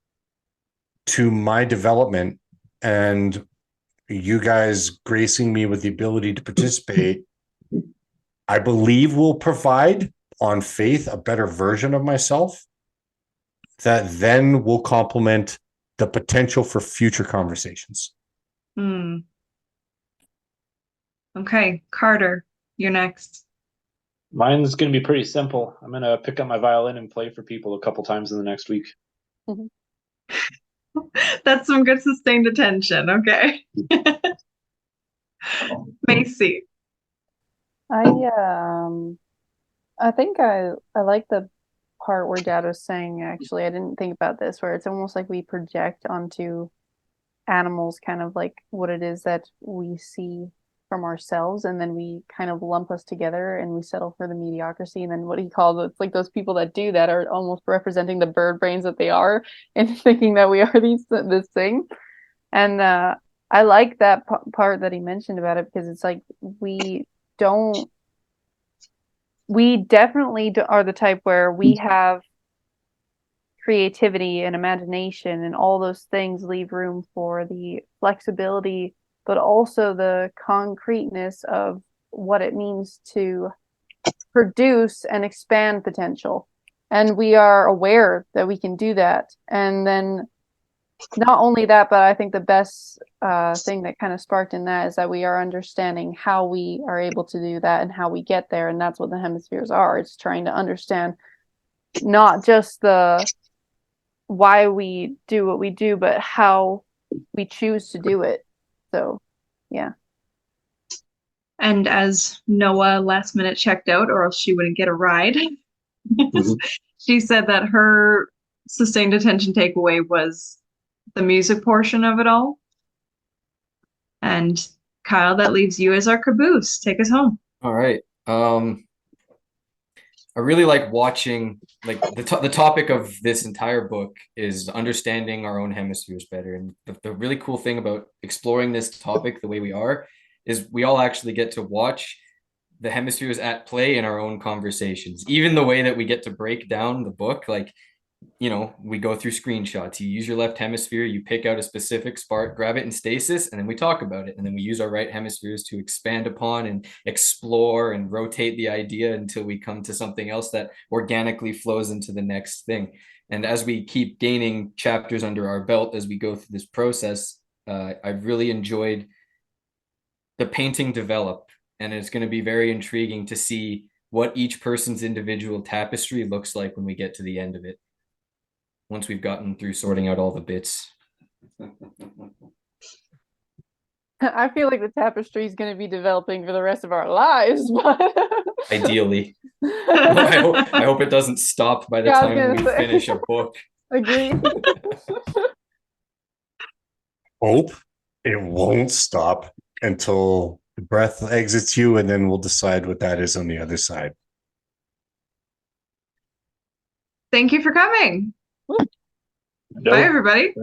[SPEAKER 2] to my development, and you guys gracing me with the ability to participate, I believe will provide on faith a better version of myself that then will complement the potential for future conversations.
[SPEAKER 1] Okay, Carter, you're next.
[SPEAKER 3] Mine's going to be pretty simple. I'm going to pick up my violin and play for people a couple times in the next week.
[SPEAKER 1] That's some good sustained attention. Okay. Macy.
[SPEAKER 5] I think I like the part where Dad was saying, actually, I didn't think about this, where it's almost like we project onto animals kind of like what it is that we see from ourselves, and then we kind of lump us together and we settle for the mediocrity. And then what he calls it's like those people that do that are almost representing the bird brains that they are and thinking that we are this thing. And I like that part that he mentioned about it, because it's like we definitely are the type where we have creativity and imagination, and all those things leave room for the flexibility, but also the concreteness of what it means to produce and expand potential. And we are aware that we can do that. And then not only that, but I think the best thing that kind of sparked in that is that we are understanding how we are able to do that and how we get there. And that's what the hemispheres are. It's trying to understand not just the why we do what we do, but how we choose to do it. So, yeah.
[SPEAKER 1] And as Noah last minute checked out, or else she wouldn't get a ride, she said that her sustained attention takeaway was the music portion of it all. And Kyle, that leaves you as our caboose. Take us home.
[SPEAKER 4] All right. I really like watching, like the topic of this entire book is understanding our own hemispheres better. And the really cool thing about exploring this topic the way we are is we all actually get to watch the hemispheres at play in our own conversations. Even the way that we get to break down the book, like you know, we go through screenshots. You use your left hemisphere, you pick out a specific spark, grab it in stasis, and then we talk about it. And then we use our right hemispheres to expand upon and explore and rotate the idea until we come to something else that organically flows into the next thing. And as we keep gaining chapters under our belt as we go through this process, I've really enjoyed the painting develop. And it's going to be very intriguing to see what each person's individual tapestry looks like when we get to the end of it, once we've gotten through sorting out all the bits.
[SPEAKER 5] I feel like the tapestry is going to be developing for the rest of our lives, but
[SPEAKER 4] Ideally. I hope it doesn't stop by the
[SPEAKER 5] Yeah, I was
[SPEAKER 4] time we
[SPEAKER 5] gonna say.
[SPEAKER 4] finish a book.
[SPEAKER 5] agree.
[SPEAKER 2] Hope it won't stop until the breath exits you, and then we'll decide what that is on the other side.
[SPEAKER 1] Thank you for coming.
[SPEAKER 3] No.
[SPEAKER 1] Bye, everybody.